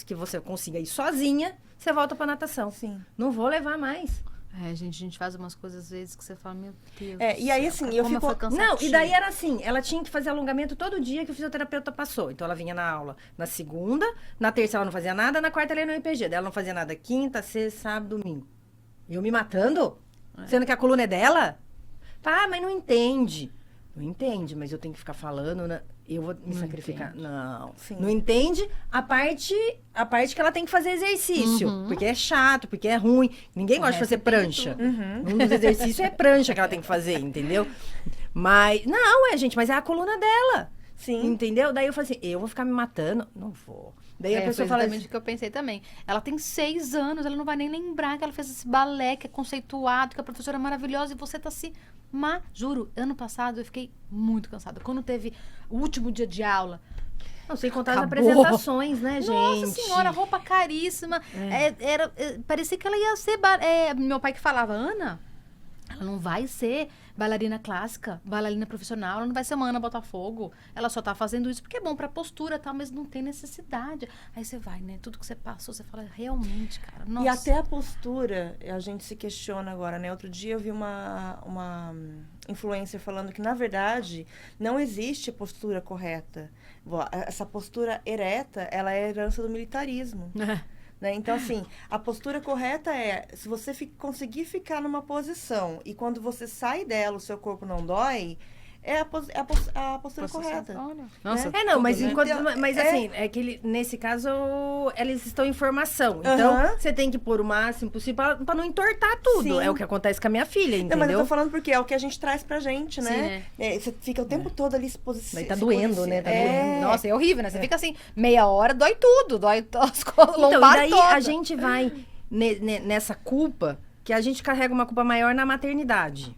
[SPEAKER 1] que você consiga ir sozinha, você volta pra natação.
[SPEAKER 2] Sim.
[SPEAKER 1] Não vou levar mais.
[SPEAKER 3] A gente faz umas coisas às vezes que você fala, meu Deus.
[SPEAKER 2] E aí, assim, eu fico...
[SPEAKER 1] Não, e daí era assim, ela tinha que fazer alongamento todo dia que o fisioterapeuta passou. Então, ela vinha na aula na segunda, na terça ela não fazia nada, na quarta ela ia no IPG. Daí ela não fazia nada quinta, sexta, sábado, domingo. E eu me matando? Sendo que a coluna é dela? Mas não entende. Não entende, mas eu tenho que ficar falando, né? Eu vou me sacrificar.
[SPEAKER 3] Entende.
[SPEAKER 1] Não.
[SPEAKER 2] Sim.
[SPEAKER 1] Não entende a parte que ela tem que fazer exercício. Porque é chato, porque é ruim. Ninguém gosta de fazer prancha. Um dos exercícios é prancha que ela tem que fazer, entendeu? Mas, não, gente, mas é a coluna dela.
[SPEAKER 2] Sim.
[SPEAKER 1] Entendeu? Daí eu falei assim, eu vou ficar me matando? Não vou. Daí a pessoa
[SPEAKER 3] foi
[SPEAKER 1] fala
[SPEAKER 3] exatamente o que eu pensei também. Ela tem 6 anos, ela não vai nem lembrar que ela fez esse balé, que é conceituado, que a professora é maravilhosa, e você tá se... Juro, ano passado eu fiquei muito cansada. Quando teve o último dia de aula...
[SPEAKER 1] Não, sem contar
[SPEAKER 3] Acabou.
[SPEAKER 1] as apresentações, né, gente?
[SPEAKER 3] Nossa senhora, roupa caríssima. Parecia que ela ia ser... meu pai que falava, Ana, ela não vai ser bailarina clássica, bailarina profissional, ela não vai ser uma Ana Botafogo. Ela só tá fazendo isso porque é bom pra postura e tal, mas não tem necessidade. Aí você vai, né? Tudo que você passou, você fala, realmente, cara, nossa.
[SPEAKER 2] E até a postura, a gente se questiona agora, né? Outro dia eu vi uma influencer falando que, na verdade, não existe postura correta. Essa postura ereta, ela é herança do militarismo. Né? Então, assim, a postura correta é, se você conseguir ficar numa posição e quando você sai dela, o seu corpo não dói, é a postura correta.
[SPEAKER 3] Olha.
[SPEAKER 2] Nossa,
[SPEAKER 1] Não, mas
[SPEAKER 2] né?
[SPEAKER 1] enquanto.
[SPEAKER 2] Então,
[SPEAKER 1] Mas assim, é que nesse caso, eles estão em formação. Então, você tem que pôr o máximo possível pra não entortar tudo.
[SPEAKER 2] Sim.
[SPEAKER 1] É o que acontece com a minha filha, entendeu?
[SPEAKER 2] Não, mas eu tô falando porque é o que a gente traz pra gente, né?
[SPEAKER 3] Sim,
[SPEAKER 2] Você fica o tempo todo ali se
[SPEAKER 1] Daí tá doendo, né? Tá doendo.
[SPEAKER 3] Nossa, é horrível, né? Você fica assim, meia hora, dói tudo. Dói as
[SPEAKER 1] Então, e
[SPEAKER 3] lombar
[SPEAKER 1] daí
[SPEAKER 3] toda.
[SPEAKER 1] a gente vai nessa culpa, que a gente carrega uma culpa maior na maternidade.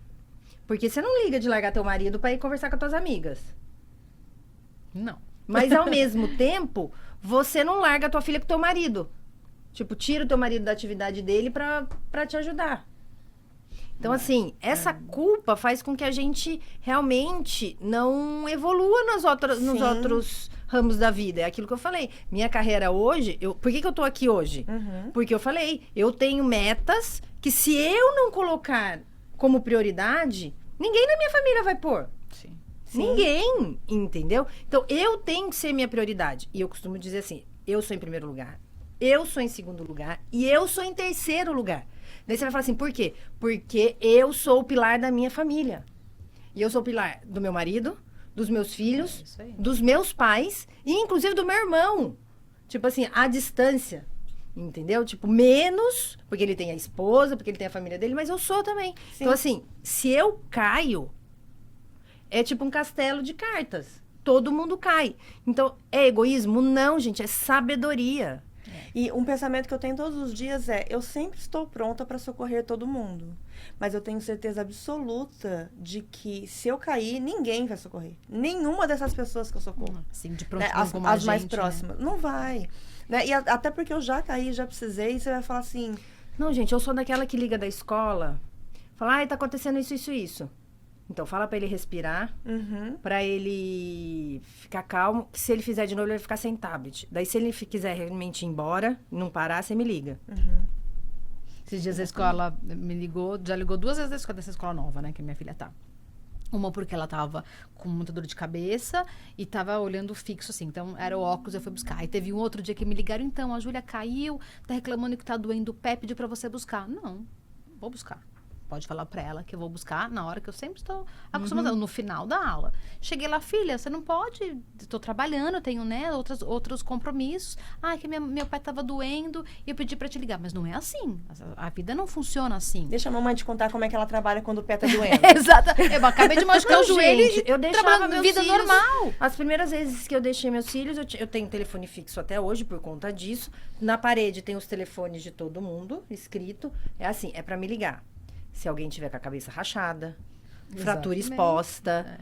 [SPEAKER 1] Porque você não liga de largar teu marido pra ir conversar com as tuas amigas.
[SPEAKER 3] Não.
[SPEAKER 1] Mas ao mesmo tempo, você não larga a tua filha com teu marido. Tipo, tira o teu marido da atividade dele pra te ajudar. Então, assim, essa culpa faz com que a gente realmente não evolua nos outros ramos da vida. É aquilo que eu falei. Minha carreira hoje, por que eu tô aqui hoje? Porque eu falei, eu tenho metas que se eu não colocar como prioridade, ninguém na minha família vai pôr.
[SPEAKER 3] Sim.
[SPEAKER 1] Ninguém, entendeu? Então, eu tenho que ser minha prioridade. E eu costumo dizer assim, eu sou em primeiro lugar, eu sou em segundo lugar e eu sou em terceiro lugar. Daí você vai falar assim, por quê? Porque eu sou o pilar da minha família. E eu sou o pilar do meu marido, dos meus filhos,
[SPEAKER 3] isso aí.
[SPEAKER 1] dos meus pais e inclusive do meu irmão. Tipo assim, à distância. Entendeu? Tipo, menos, porque ele tem a esposa, porque ele tem a família dele, mas eu sou também.
[SPEAKER 2] Sim.
[SPEAKER 1] Então, assim, se eu caio, é tipo um castelo de cartas. Todo mundo cai. Então, é egoísmo? Não, gente, é sabedoria.
[SPEAKER 2] E um pensamento que eu tenho todos os dias é, eu sempre estou pronta para socorrer todo mundo. Mas eu tenho certeza absoluta de que se eu cair, ninguém vai socorrer. Nenhuma dessas pessoas que eu socorro.
[SPEAKER 3] Assim, de pronto,
[SPEAKER 2] Né?
[SPEAKER 3] como a
[SPEAKER 2] As mais
[SPEAKER 3] gente,
[SPEAKER 2] próximas. Não vai. Né? E até porque eu já caí, já precisei, e você vai falar assim...
[SPEAKER 1] Não, gente, eu sou daquela que liga da escola, fala, ai, tá acontecendo isso. Então, fala pra ele respirar, pra ele ficar calmo, que se ele fizer de novo, ele vai ficar sem tablet. Daí, se ele quiser realmente ir embora, não parar, você me liga.
[SPEAKER 3] Esses dias a escola me ligou, já ligou 2 vezes dessa escola nova, né, que minha filha tá. Uma porque ela tava com muita dor de cabeça e tava olhando fixo, assim. Então, era o óculos, eu fui buscar. Aí teve um outro dia que me ligaram, então, a Júlia caiu, tá reclamando que tá doendo o pé, pediu pra você buscar. Não, vou buscar. Pode falar pra ela que eu vou buscar na hora que eu sempre estou acostumada, no final da aula. Cheguei lá, filha, você não pode, estou trabalhando, tenho, né, outros compromissos. Ah, que meu pé tava doendo e eu pedi pra te ligar. Mas não é assim, a vida não funciona assim.
[SPEAKER 2] Deixa a mamãe te contar como é que ela trabalha quando o pé tá doendo.
[SPEAKER 3] Exato. Eu acabei de machucar o joelho
[SPEAKER 1] gente, eu deixava
[SPEAKER 3] trabalhando
[SPEAKER 1] meus
[SPEAKER 3] vida
[SPEAKER 1] filhos,
[SPEAKER 3] normal.
[SPEAKER 1] As primeiras vezes que eu deixei meus filhos, eu tenho telefone fixo até hoje por conta disso. Na parede tem os telefones de todo mundo escrito. É assim, é pra me ligar. Se alguém tiver com a cabeça rachada, fratura exposta.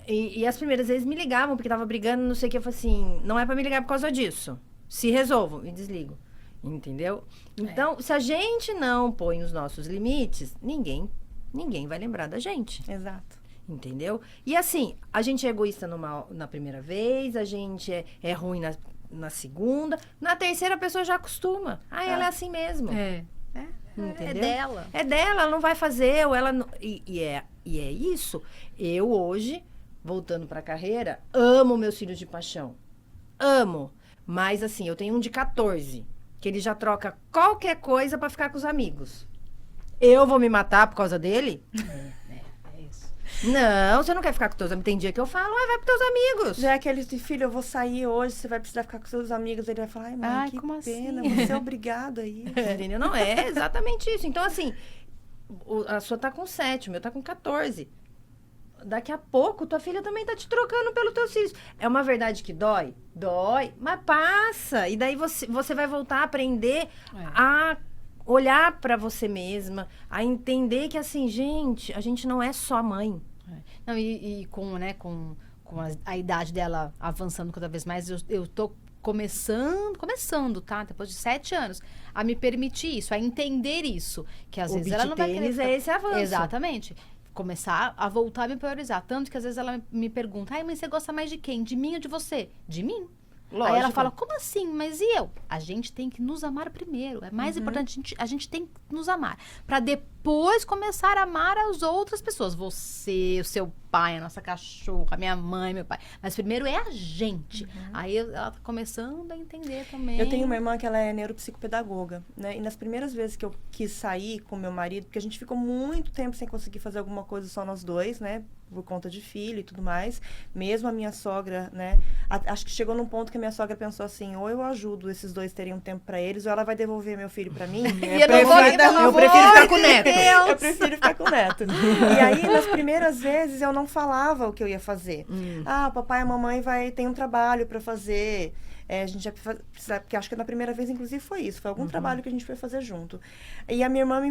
[SPEAKER 1] E as primeiras vezes me ligavam, porque tava brigando, não sei o que. Eu falei assim, não é pra me ligar por causa disso. Se resolvam, e desligo. Entendeu? Então, se a gente não põe os nossos limites, ninguém vai lembrar da gente.
[SPEAKER 2] Exato.
[SPEAKER 1] Entendeu? E assim, a gente é egoísta na primeira vez, a gente é ruim na segunda. Na terceira, a pessoa já acostuma. Ela é assim mesmo. Entendeu?
[SPEAKER 3] É dela.
[SPEAKER 1] É dela, ela não vai fazer, ou ela não... E é isso. Eu hoje, voltando pra carreira, amo meus filhos de paixão. Amo. Mas assim, eu tenho um de 14, que ele já troca qualquer coisa pra ficar com os amigos. Eu vou me matar por causa dele?
[SPEAKER 3] É isso.
[SPEAKER 1] Não, você não quer ficar com teus amigos. Tem dia que eu falo, vai pros teus amigos.
[SPEAKER 2] Já é aquele de, filho, eu vou sair hoje, você vai precisar ficar com seus amigos. Ele vai falar, ai, mãe, que
[SPEAKER 3] como
[SPEAKER 2] pena,
[SPEAKER 3] assim?
[SPEAKER 2] você é obrigado a ir.
[SPEAKER 1] Entendeu? Não, é exatamente isso. Então, assim, a sua tá com 7, o meu tá com 14. Daqui a pouco, tua filha também tá te trocando pelos teus filhos. É uma verdade que dói? Dói, mas passa. E daí você vai voltar a aprender a olhar pra você mesma, a entender que, assim, gente, a gente não é só mãe.
[SPEAKER 3] Não, e com a idade dela avançando cada vez mais, eu tô começando, tá? Depois de 7 anos, a me permitir isso, a entender isso. Que às vezes ela não vai querer
[SPEAKER 1] é esse avanço.
[SPEAKER 3] Exatamente. Começar a voltar a me priorizar. Tanto que às vezes ela me pergunta, ai, mãe, você gosta mais de quem? De mim ou de você? De mim.
[SPEAKER 1] Lógico.
[SPEAKER 3] Aí ela fala, como assim? Mas e eu? A gente tem que nos amar primeiro. É mais importante, a gente tem que nos amar. Pra depois começar a amar as outras pessoas. Você, o seu pai, a nossa cachorra, a minha mãe, meu pai. Mas primeiro é a gente. Aí ela tá começando a entender também.
[SPEAKER 2] Eu tenho uma irmã que ela é neuropsicopedagoga, né? E nas primeiras vezes que eu quis sair com meu marido, porque a gente ficou muito tempo sem conseguir fazer alguma coisa só nós dois, né? Por conta de filho e tudo mais. Mesmo a minha sogra, né? Acho que chegou num ponto que a minha sogra pensou assim, ou eu ajudo esses dois terem um tempo pra eles, ou ela vai devolver meu filho pra mim.
[SPEAKER 1] Eu prefiro ficar com o neto.
[SPEAKER 2] Eu prefiro ficar com o neto. E aí, nas primeiras vezes, eu não falava o que eu ia fazer. Ah, o papai e a mamãe tem um trabalho pra fazer. A gente já precisa, porque acho que na primeira vez, inclusive, foi isso. Foi algum trabalho que a gente foi fazer junto. E a minha irmã,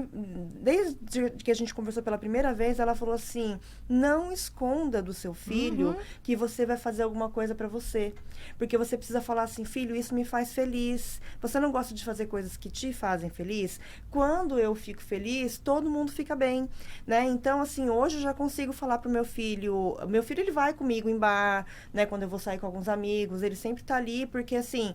[SPEAKER 2] desde que a gente conversou pela primeira vez, ela falou assim, não esconda do seu filho que você vai fazer alguma coisa pra você. Porque você precisa falar assim, filho, isso me faz feliz. Você não gosta de fazer coisas que te fazem feliz? Quando eu fico feliz, todo mundo fica bem, né? Então, assim, hoje eu já consigo falar pro meu filho, ele vai comigo em bar, né? Quando eu vou sair com alguns amigos, ele sempre tá ali, porque, assim,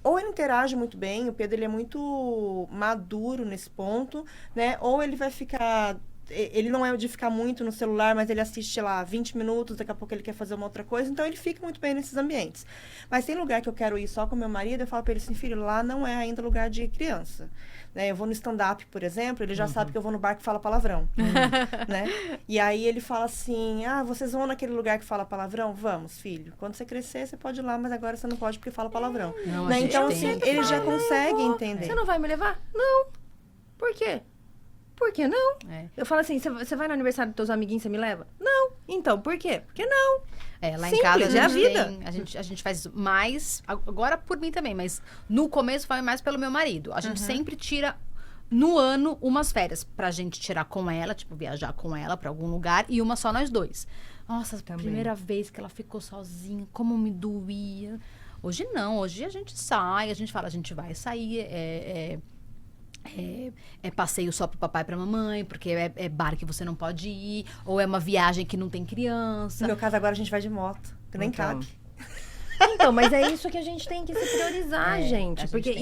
[SPEAKER 2] ou ele interage muito bem, o Pedro, ele é muito maduro nesse ponto, né? Ou ele vai ficar... Ele não é de ficar muito no celular, mas ele assiste, sei lá, 20 minutos, daqui a pouco ele quer fazer uma outra coisa, então ele fica muito bem nesses ambientes. Mas tem lugar que eu quero ir só com meu marido, eu falo pra ele assim, filho, lá não é ainda lugar de criança. Né? Eu vou no stand-up, por exemplo, ele já sabe que eu vou no bar que fala palavrão. Né? E aí ele fala assim, vocês vão naquele lugar que fala palavrão? Vamos, filho. Quando você crescer, você pode ir lá, mas agora você não pode porque fala palavrão.
[SPEAKER 3] Não,
[SPEAKER 2] né? Então,
[SPEAKER 3] tem.
[SPEAKER 2] assim, ele já consegue entender.
[SPEAKER 1] Você não vai me levar? Não. Por quê? Por que não? Eu falo assim, você vai no aniversário dos teus amiguinhos, você me leva? Não. Então, por quê? Porque não.
[SPEAKER 3] Lá
[SPEAKER 1] Simples,
[SPEAKER 3] em casa
[SPEAKER 1] é a vida.
[SPEAKER 3] a gente faz mais, agora por mim também, mas no começo foi mais pelo meu marido. A gente sempre tira no ano umas férias pra gente tirar com ela, tipo, viajar com ela pra algum lugar e uma só nós dois. Nossa, a primeira vez que ela ficou sozinha, como me doía. Hoje não, hoje a gente sai, a gente fala, a gente vai sair, passeio só pro papai e pra mamãe, porque é bar que você não pode ir, ou é uma viagem que não tem criança.
[SPEAKER 2] No meu caso, agora a gente vai de moto, que nem cabe.
[SPEAKER 1] Então, mas é isso que a gente tem que se priorizar, gente. Porque,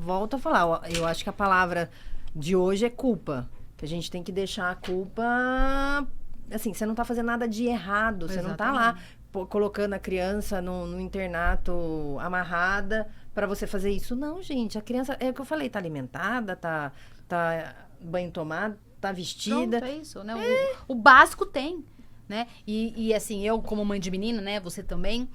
[SPEAKER 1] volto a falar, eu acho que a palavra de hoje é culpa. Que a gente tem que deixar a culpa... Assim, você não tá fazendo nada de errado, você não tá lá colocando a criança no internato amarrada para você fazer isso. Não, gente, a criança, é o que eu falei, tá alimentada, tá banho tomado, tá vestida.
[SPEAKER 3] Pronto, é isso, né? O básico tem, né? E assim, eu como mãe de menina, né? Você também,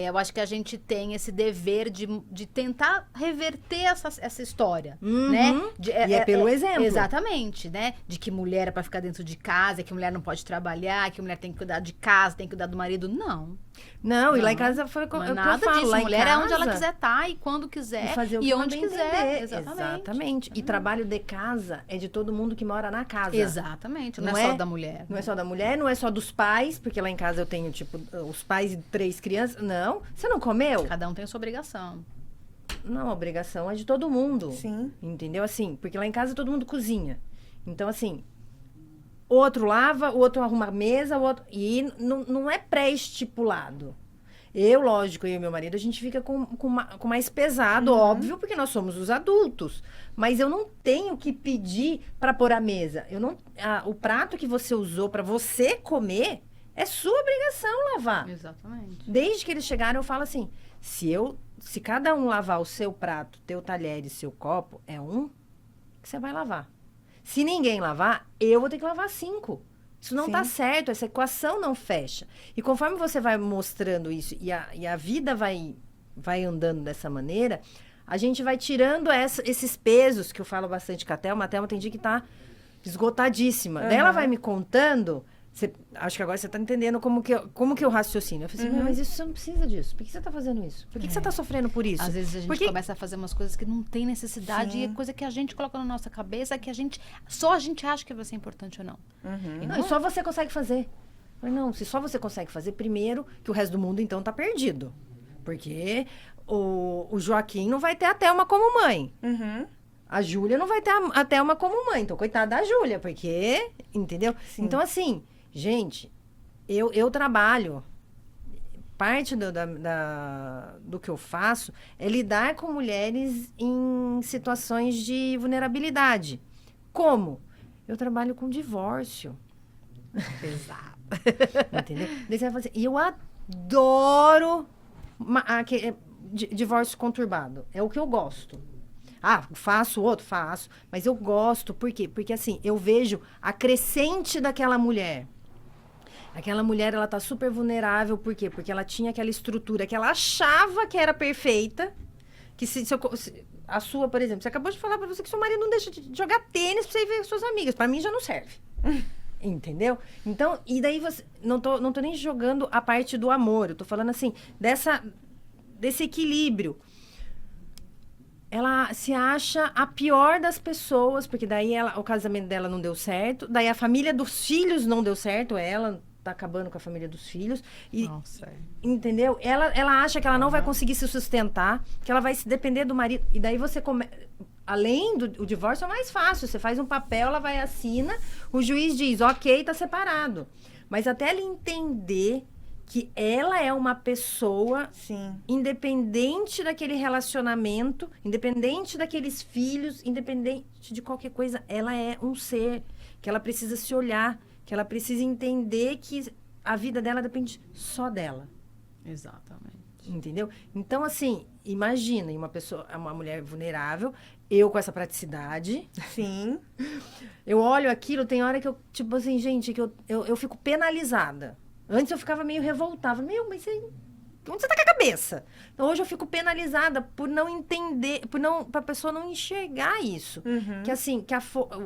[SPEAKER 3] eu acho que a gente tem esse dever de tentar reverter essa história, né?
[SPEAKER 1] E é pelo exemplo.
[SPEAKER 3] Exatamente, né? De que mulher é pra ficar dentro de casa, que mulher não pode trabalhar, que mulher tem que cuidar de casa, tem que cuidar do marido. Não,
[SPEAKER 1] e lá em casa foi como
[SPEAKER 3] nada
[SPEAKER 1] eu falo,
[SPEAKER 3] disso.
[SPEAKER 1] lá
[SPEAKER 3] Mulher
[SPEAKER 1] em casa,
[SPEAKER 3] é onde ela quiser estar e quando quiser
[SPEAKER 1] e fazer o
[SPEAKER 3] e
[SPEAKER 1] que
[SPEAKER 3] onde
[SPEAKER 1] bem
[SPEAKER 3] quiser.
[SPEAKER 1] entender.
[SPEAKER 3] Exatamente.
[SPEAKER 1] E trabalho de casa é de todo mundo que mora na casa.
[SPEAKER 3] Exatamente. Não é só da mulher.
[SPEAKER 1] Não é só da mulher, não é só dos pais, porque lá em casa eu tenho, tipo, os pais e 3 crianças. Não. Você não comeu?
[SPEAKER 3] Cada um tem sua obrigação.
[SPEAKER 1] Não, a obrigação é de todo mundo.
[SPEAKER 2] Sim.
[SPEAKER 1] Entendeu? Assim, porque lá em casa todo mundo cozinha. Então, assim, o outro lava, o outro arruma a mesa, o outro... E não é pré-estipulado. Lógico, eu e meu marido, a gente fica com mais pesado, óbvio, porque nós somos os adultos. Mas eu não tenho que pedir para pôr a mesa. O prato que você usou para você comer, é sua obrigação lavar.
[SPEAKER 3] Exatamente.
[SPEAKER 1] Desde que eles chegaram, eu falo assim, se cada um lavar o seu prato, teu talher e seu copo, é um que você vai lavar. Se ninguém lavar, eu vou ter que lavar 5. Isso não tá certo, essa equação não fecha. E conforme você vai mostrando isso e a vida vai andando dessa maneira, a gente vai tirando esses pesos, que eu falo bastante com a Thelma tem dia que tá esgotadíssima. Daí ela vai me contando... Acho que agora você tá entendendo como que eu raciocínio. Eu falei assim, mas isso você não precisa disso. Por que você tá fazendo isso? Por que você tá sofrendo por isso?
[SPEAKER 3] Às vezes a gente começa a fazer umas coisas que não tem necessidade e é coisa que a gente coloca na nossa cabeça, que só a gente acha que vai ser importante ou não.
[SPEAKER 1] E só você consegue fazer. Eu falei, não, se só você consegue fazer, primeiro, que o resto do mundo, então, tá perdido. Porque o Joaquim não vai ter a Thelma como mãe. A Júlia não vai ter a Thelma como mãe. Então, coitada da Júlia, porque... Entendeu? Sim. Então, assim... Gente, eu trabalho parte do que eu faço é lidar com mulheres em situações de vulnerabilidade. Como? Eu trabalho com divórcio.
[SPEAKER 3] Pesado.
[SPEAKER 1] Entendeu? Daí você vai falar assim, e eu adoro divórcio conturbado. É o que eu gosto. Ah, faço outro? Faço. Mas eu gosto. Por quê? Porque assim, eu vejo a crescente daquela mulher. Aquela mulher, ela tá super vulnerável. Por quê? Porque ela tinha aquela estrutura que ela achava que era perfeita. Que a sua, por exemplo, você acabou de falar pra você que seu marido não deixa de jogar tênis pra você ir ver suas amigas. Pra mim já não serve. Entendeu? Então, e daí você... Não tô nem jogando a parte do amor. Eu tô falando assim, desse equilíbrio. Ela se acha a pior das pessoas, porque daí o casamento dela não deu certo. Daí a família dos filhos não deu certo. Ela tá acabando com a família dos filhos. E,
[SPEAKER 3] Nossa.
[SPEAKER 1] entendeu? Ela acha que ela não vai conseguir se sustentar, que ela vai se depender do marido. E daí você além do divórcio é mais fácil. Você faz um papel, ela vai assina, o juiz diz, ok, tá separado. Mas até ela entender que ela é uma pessoa
[SPEAKER 2] Sim.
[SPEAKER 1] independente daquele relacionamento, independente daqueles filhos, independente de qualquer coisa, ela é um ser, que ela precisa se olhar, que ela precisa entender que a vida dela depende só dela.
[SPEAKER 3] Exatamente.
[SPEAKER 1] Entendeu? Então, assim, imagina uma mulher vulnerável, eu com essa praticidade.
[SPEAKER 2] Sim.
[SPEAKER 1] Eu olho aquilo, tem hora que eu, tipo assim, gente, que eu fico penalizada. Antes eu ficava meio revoltada. Mas onde você tá com a cabeça? Então, hoje eu fico penalizada por não entender, pra pessoa não enxergar isso.
[SPEAKER 2] Uhum.
[SPEAKER 1] Que assim,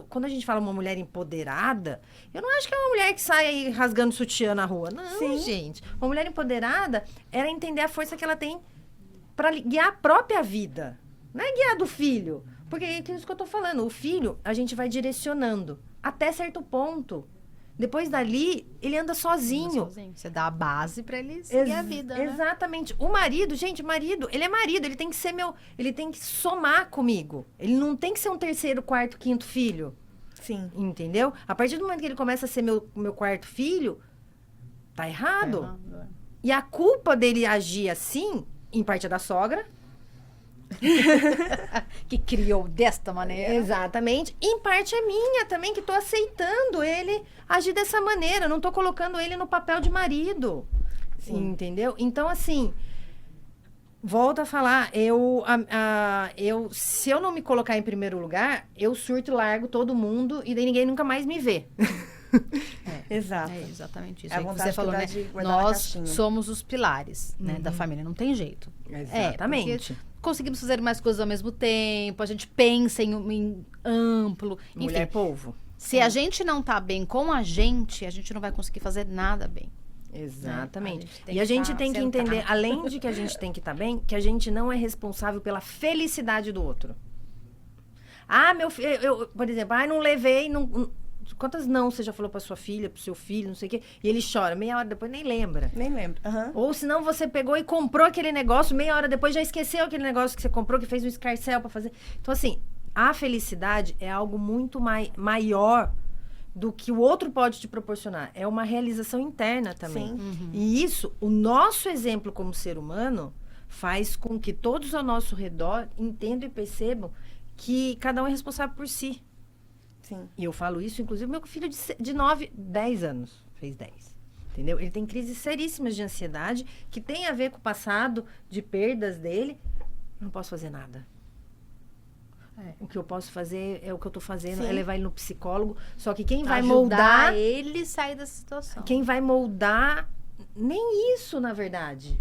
[SPEAKER 1] quando a gente fala uma mulher empoderada, eu não acho que é uma mulher que sai aí rasgando sutiã na rua. Não,
[SPEAKER 2] Sim.
[SPEAKER 1] gente. Uma mulher empoderada era entender a força que ela tem pra guiar a própria vida. Não é guiar do filho. Porque é isso que eu tô falando. O filho, a gente vai direcionando até certo ponto. Depois dali, ele anda sozinho.
[SPEAKER 3] Você dá a base pra ele seguir a vida, né?
[SPEAKER 1] Exatamente. O marido, gente, ele é marido, ele tem que ser ele tem que somar comigo. Ele não tem que ser um terceiro, quarto, quinto filho.
[SPEAKER 2] Sim.
[SPEAKER 1] Entendeu? A partir do momento que ele começa a ser meu quarto filho, tá errado.
[SPEAKER 3] É.
[SPEAKER 1] E a culpa dele agir assim, em parte é da sogra.
[SPEAKER 3] Que criou desta maneira.
[SPEAKER 1] Exatamente. Em parte é minha também, que tô aceitando ele agir dessa maneira. Não tô colocando ele no papel de marido.
[SPEAKER 2] Sim.
[SPEAKER 1] Entendeu? Então, assim, volto a falar, se eu não me colocar em primeiro lugar, eu surto e largo todo mundo e daí ninguém nunca mais me vê.
[SPEAKER 2] Exato.
[SPEAKER 3] É exatamente isso.
[SPEAKER 2] É a
[SPEAKER 3] Aí que
[SPEAKER 2] vontade
[SPEAKER 3] você falou,
[SPEAKER 2] que dá
[SPEAKER 3] né?
[SPEAKER 2] de guardar na
[SPEAKER 3] Nós
[SPEAKER 2] caixinha.
[SPEAKER 3] somos os pilares, né, da família. Não tem jeito.
[SPEAKER 1] Exatamente.
[SPEAKER 3] Porque conseguimos fazer mais coisas ao mesmo tempo, a gente pensa em amplo.
[SPEAKER 1] Mulher
[SPEAKER 3] Enfim,
[SPEAKER 1] povo.
[SPEAKER 3] se a gente não tá bem com a gente não vai conseguir fazer nada bem.
[SPEAKER 1] Exatamente.
[SPEAKER 3] A gente tem
[SPEAKER 1] E a
[SPEAKER 3] que
[SPEAKER 1] gente
[SPEAKER 3] tá
[SPEAKER 1] tem que
[SPEAKER 3] centrado.
[SPEAKER 1] entender, além de que a gente tem que estar bem, que a gente não é responsável pela felicidade do outro. Ah, meu filho, por exemplo, não levei, quantas não você já falou pra sua filha, pro seu filho, não sei o quê, e ele chora, meia hora depois nem lembra.
[SPEAKER 2] Nem lembro. Aham.
[SPEAKER 1] Ou senão você pegou e comprou aquele negócio, meia hora depois já esqueceu aquele negócio que você comprou, que fez um escarcéu pra fazer. Então, assim, a felicidade é algo muito maior do que o outro pode te proporcionar. É uma realização interna também.
[SPEAKER 2] Sim.
[SPEAKER 1] E isso, o nosso exemplo como ser humano, faz com que todos ao nosso redor entendam e percebam que cada um é responsável por si.
[SPEAKER 2] Sim.
[SPEAKER 1] E eu falo isso, inclusive, meu filho de 10 anos, fez 10. Entendeu? Ele tem crises seríssimas de ansiedade, que tem a ver com o passado, de perdas dele. Eu não posso fazer nada. O que eu posso fazer é o que eu tô fazendo,
[SPEAKER 2] Sim.
[SPEAKER 1] é levar ele no psicólogo. Só que quem vai
[SPEAKER 3] Ajudar
[SPEAKER 1] moldar...
[SPEAKER 3] ele sair dessa situação.
[SPEAKER 1] Quem vai moldar... Nem isso, na verdade.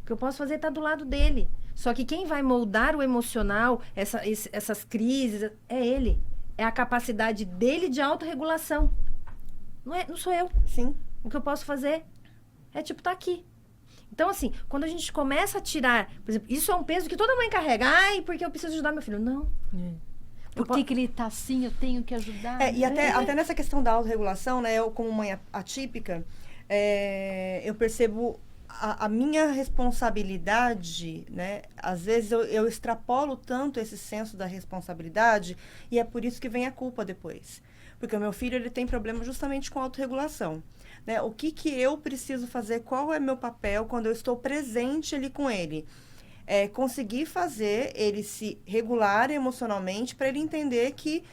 [SPEAKER 1] O que eu posso fazer é estar do lado dele. Só que quem vai moldar o emocional, essas crises, é ele. É a capacidade dele de autorregulação. Não sou eu.
[SPEAKER 2] Sim.
[SPEAKER 1] O que eu posso fazer é, tipo, tá aqui. Então, assim, quando a gente começa a tirar... Por exemplo, isso é um peso que toda mãe carrega. Ai, porque eu preciso ajudar meu filho. Não.
[SPEAKER 3] Por que ele tá assim? Eu tenho que ajudar.
[SPEAKER 2] E até nessa questão da autorregulação, né? Eu, como mãe atípica, eu percebo a minha responsabilidade, né? Às vezes eu extrapolo tanto esse senso da responsabilidade e é por isso que vem a culpa depois. Porque o meu filho, ele tem problema justamente com a autorregulação. né? O que eu preciso fazer, qual é meu papel quando eu estou presente ali com ele. Conseguir fazer ele se regular emocionalmente para ele entender que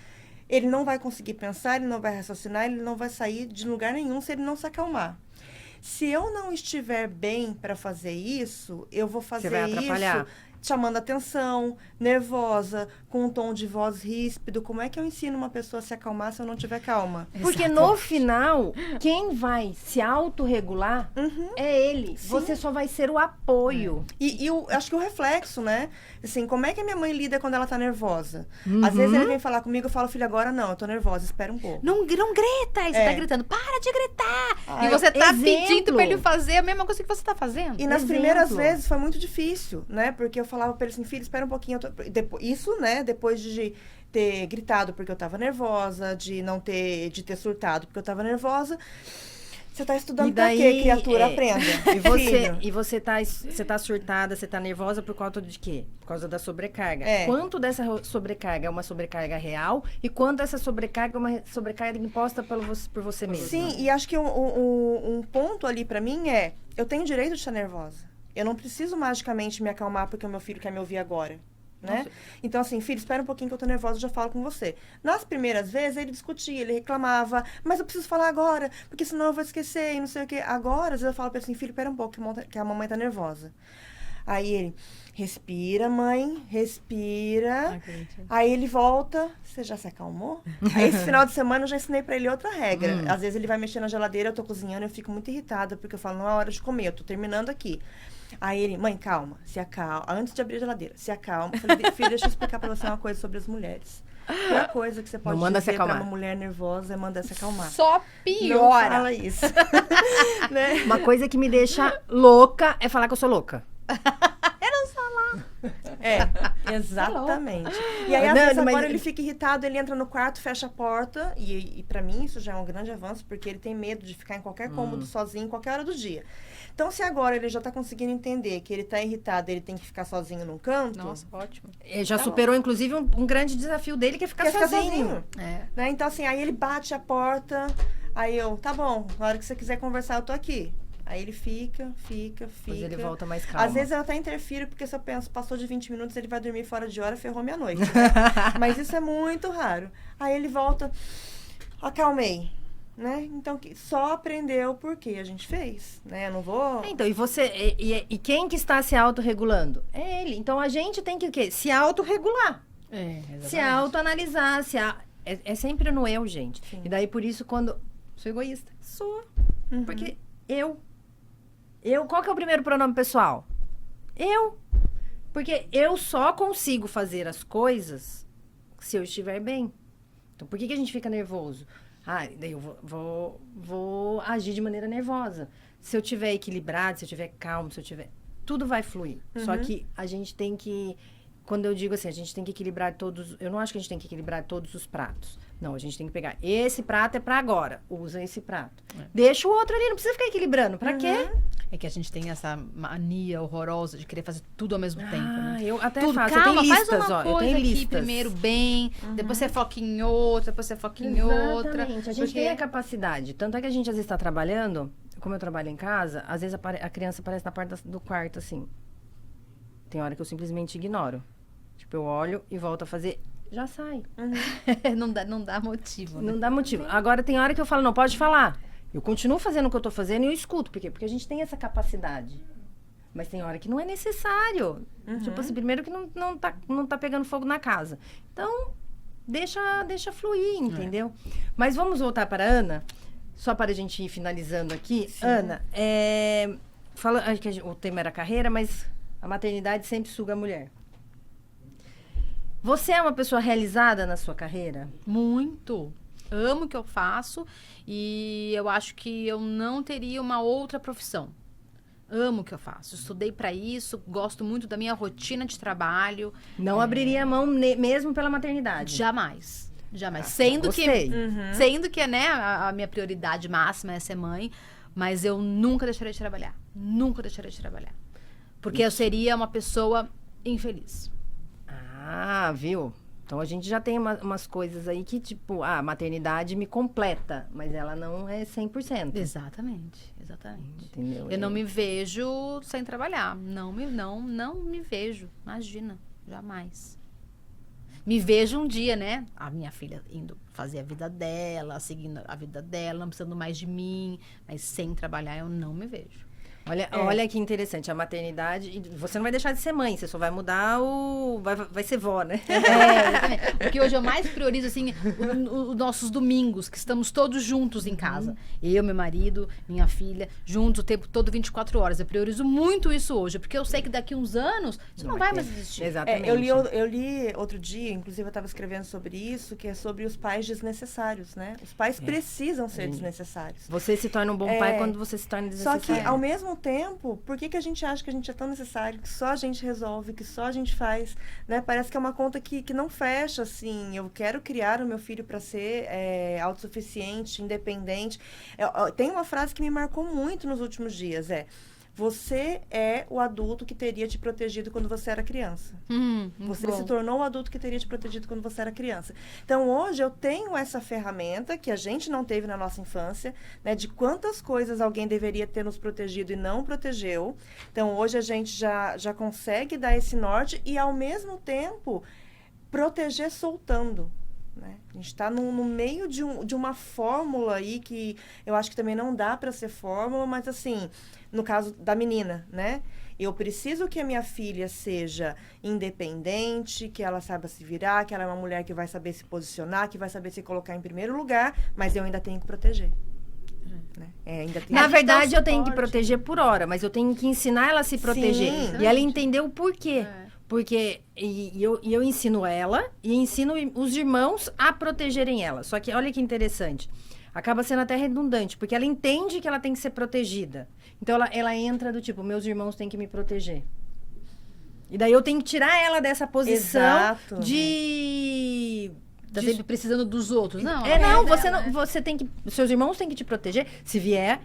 [SPEAKER 2] ele não vai conseguir pensar, ele não vai raciocinar, ele não vai sair de lugar nenhum se ele não se acalmar. Se eu não estiver bem para fazer isso, eu vou fazer
[SPEAKER 1] vai atrapalhar.
[SPEAKER 2] isso chamando atenção, nervosa, com um tom de voz ríspido. Como é que eu ensino uma pessoa a se acalmar se eu não tiver calma?
[SPEAKER 1] Porque no final, quem vai se autorregular é ele.
[SPEAKER 2] Sim.
[SPEAKER 1] Você só vai ser o apoio.
[SPEAKER 2] E eu acho que o reflexo, né? Assim, como é que a minha mãe lida quando ela tá nervosa? Às vezes ele vem falar comigo, eu falo, filha, agora não, eu tô nervosa, espera um pouco.
[SPEAKER 3] Não grita! E você tá gritando, para de gritar!
[SPEAKER 2] Ah,
[SPEAKER 3] e você tá
[SPEAKER 1] exemplo.
[SPEAKER 3] pedindo pra ele fazer a mesma coisa que você tá fazendo.
[SPEAKER 2] E nas
[SPEAKER 1] Exemplo.
[SPEAKER 2] primeiras vezes foi muito difícil, né? Porque eu falava pra ele assim, filho, espera um pouquinho. Isso, né? Depois de ter gritado porque eu tava nervosa, de ter surtado porque eu tava nervosa. Você tá estudando pra quê, criatura? Aprenda.
[SPEAKER 1] E você tá surtada, você tá nervosa por causa de quê? Por causa da sobrecarga. Quanto dessa sobrecarga é uma sobrecarga real e quanto essa sobrecarga é uma sobrecarga imposta por você mesmo?
[SPEAKER 2] Sim, e acho que um ponto ali pra mim é, eu tenho direito de estar nervosa. Eu não preciso magicamente me acalmar porque o meu filho quer me ouvir agora, né? Então, assim, filho, espera um pouquinho que eu tô nervosa, eu já falo com você. Nas primeiras vezes, ele discutia, ele reclamava, mas eu preciso falar agora, porque senão eu vou esquecer e não sei o quê. Agora, às vezes eu falo pra ele assim, filho, espera um pouco que a mamãe tá nervosa. Aí ele, respira, mãe, respira. Aí ele volta, você já se acalmou? Aí esse final de semana eu já ensinei pra ele outra regra. Às vezes ele vai mexer na geladeira, eu tô cozinhando, eu fico muito irritada, porque eu falo, não é hora de comer, eu tô terminando aqui. Aí ele, mãe, calma, se acalma. Antes de abrir a geladeira, se acalma. Eu falei, filho, deixa eu explicar pra você uma coisa sobre as mulheres. A pior coisa que você pode dizer pra uma mulher nervosa é mandar se acalmar.
[SPEAKER 3] Só piora.
[SPEAKER 2] Não fala isso. Né?
[SPEAKER 1] Uma coisa que me deixa louca é falar que eu sou louca.
[SPEAKER 2] Exatamente. E aí, às vezes, agora ele fica irritado, ele entra no quarto, fecha a porta, e pra mim isso já é um grande avanço, porque ele tem medo de ficar em qualquer cômodo sozinho, em qualquer hora do dia. Então, se agora ele já tá conseguindo entender que ele tá irritado, ele tem que ficar sozinho num canto...
[SPEAKER 3] Nossa, ótimo.
[SPEAKER 1] Ele já superou, inclusive, um grande desafio dele, que é ficar sozinho.
[SPEAKER 2] Né? Então, assim, aí ele bate a porta, aí eu, tá bom, na hora que você quiser conversar, eu tô aqui. Aí ele fica.
[SPEAKER 1] Depois ele volta mais calmo.
[SPEAKER 2] Às vezes eu até interfiro, porque se eu penso, passou de 20 minutos, ele vai dormir fora de hora, ferrou minha noite. Né? Mas isso é muito raro. Aí ele volta, acalmei. Né? Então, só aprendeu porque a gente fez, né? Eu não vou...
[SPEAKER 1] Então, e você... E quem que está se autorregulando? É ele. Então, a gente tem que o quê? Se autorregular. Se autoanalisar. É sempre no eu, gente. Sim. E daí, por isso, quando... Sou egoísta. Sou. Porque eu... Qual que é o primeiro pronome pessoal? Eu. Porque eu só consigo fazer as coisas se eu estiver bem. Então, por que a gente fica nervoso? Daí eu vou agir de maneira nervosa. Se eu tiver equilibrado, se eu tiver calmo, tudo vai fluir. Só que a gente tem que... Quando eu digo assim, a gente tem que equilibrar todos... Eu não acho que a gente tem que equilibrar todos os pratos. Não, a gente tem que pegar... Esse prato é pra agora. Usa esse prato. Deixa o outro ali, não precisa ficar equilibrando. Pra quê?
[SPEAKER 3] É que a gente tem essa mania horrorosa de querer fazer tudo ao mesmo tempo, né?
[SPEAKER 1] Eu até
[SPEAKER 3] tudo.
[SPEAKER 1] faço.
[SPEAKER 3] Calma,
[SPEAKER 1] eu tenho listas,
[SPEAKER 3] faz uma coisa
[SPEAKER 1] eu tenho
[SPEAKER 3] aqui
[SPEAKER 1] listas.
[SPEAKER 3] primeiro bem, depois você foca em outra, depois você foca em outra.
[SPEAKER 1] Exatamente. A gente tem a capacidade. Tanto é que a gente às vezes está trabalhando, como eu trabalho em casa, às vezes a criança aparece na porta do quarto, assim. Tem hora que eu simplesmente ignoro. Tipo, eu olho e volto a fazer, já sai.
[SPEAKER 3] Não dá motivo, né?
[SPEAKER 1] Não dá motivo. Agora tem hora que eu falo, não, pode falar. Eu continuo fazendo o que eu tô fazendo e eu escuto. Por quê? Porque a gente tem essa capacidade. Mas tem hora que não é necessário. Tipo assim, primeiro que não tá pegando fogo na casa. Então, deixa fluir, entendeu? Mas vamos voltar para a Ana, só para a gente ir finalizando aqui. Sim. Ana, acho que o tema era carreira, mas a maternidade sempre suga a mulher. Você é uma pessoa realizada na sua carreira?
[SPEAKER 3] Muito. Amo o que eu faço e eu acho que eu não teria uma outra profissão. Amo o que eu faço. Estudei para isso, gosto muito da minha rotina de trabalho.
[SPEAKER 1] Não abriria a mão mesmo pela maternidade?
[SPEAKER 3] Jamais. Sendo que né, a minha prioridade máxima é ser mãe, mas eu nunca deixarei de trabalhar. Nunca deixarei de trabalhar. Porque eu seria uma pessoa infeliz.
[SPEAKER 1] Viu? Então, a gente já tem umas coisas aí que, tipo, a maternidade me completa, mas ela não é 100%.
[SPEAKER 3] Exatamente.
[SPEAKER 1] Entendeu?
[SPEAKER 3] Eu não me vejo sem trabalhar. Não me vejo. Imagina, jamais. Me vejo um dia, né? A minha filha indo fazer a vida dela, seguindo a vida dela, não precisando mais de mim, mas sem trabalhar eu não me vejo.
[SPEAKER 1] Olha que interessante, a maternidade... e você não vai deixar de ser mãe, você só vai mudar o... Vai ser vó, né?
[SPEAKER 3] Exatamente. O que hoje eu mais priorizo, assim, os nossos domingos, que estamos todos juntos em casa. Eu, meu marido, minha filha, juntos o tempo todo, 24 horas. Eu priorizo muito isso hoje, porque eu sei que daqui uns anos isso não vai mais existir.
[SPEAKER 1] Exatamente.
[SPEAKER 2] Eu li outro dia, inclusive eu estava escrevendo sobre isso, que é sobre os pais desnecessários, né? Os pais precisam ser desnecessários.
[SPEAKER 1] Você se torna um bom pai quando você se torna desnecessário.
[SPEAKER 2] Só que, ao mesmo tempo, por que a gente acha que a gente é tão necessário, que só a gente resolve, que só a gente faz, né? Parece que é uma conta que não fecha, assim. Eu quero criar o meu filho para ser autossuficiente, independente. Tem uma frase que me marcou muito nos últimos dias, você é o adulto que teria te protegido quando você era criança. Você se tornou o adulto que teria te protegido quando você era criança. Então, hoje, eu tenho essa ferramenta que a gente não teve na nossa infância, né? De quantas coisas alguém deveria ter nos protegido e não protegeu. Então, hoje, a gente já consegue dar esse norte e, ao mesmo tempo, proteger soltando. Né? A gente está no meio de uma fórmula aí que eu acho que também não dá para ser fórmula, mas assim, no caso da menina, né? Eu preciso que a minha filha seja independente, que ela saiba se virar, que ela é uma mulher que vai saber se posicionar, que vai saber se colocar em primeiro lugar, mas eu ainda tenho que proteger. Né?
[SPEAKER 1] Na verdade, eu tenho que proteger por hora, mas eu tenho que ensinar ela a se proteger.
[SPEAKER 2] Sim.
[SPEAKER 1] E ela entender o porquê. Porque eu ensino ela e ensino os irmãos a protegerem ela. Só que olha que interessante. Acaba sendo até redundante, porque ela entende que ela tem que ser protegida. Então, ela entra do tipo, meus irmãos têm que me proteger. E daí eu tenho que tirar ela dessa posição de...
[SPEAKER 3] Tá sempre precisando dos outros. Não,
[SPEAKER 1] você tem que... Seus irmãos têm que te proteger se vier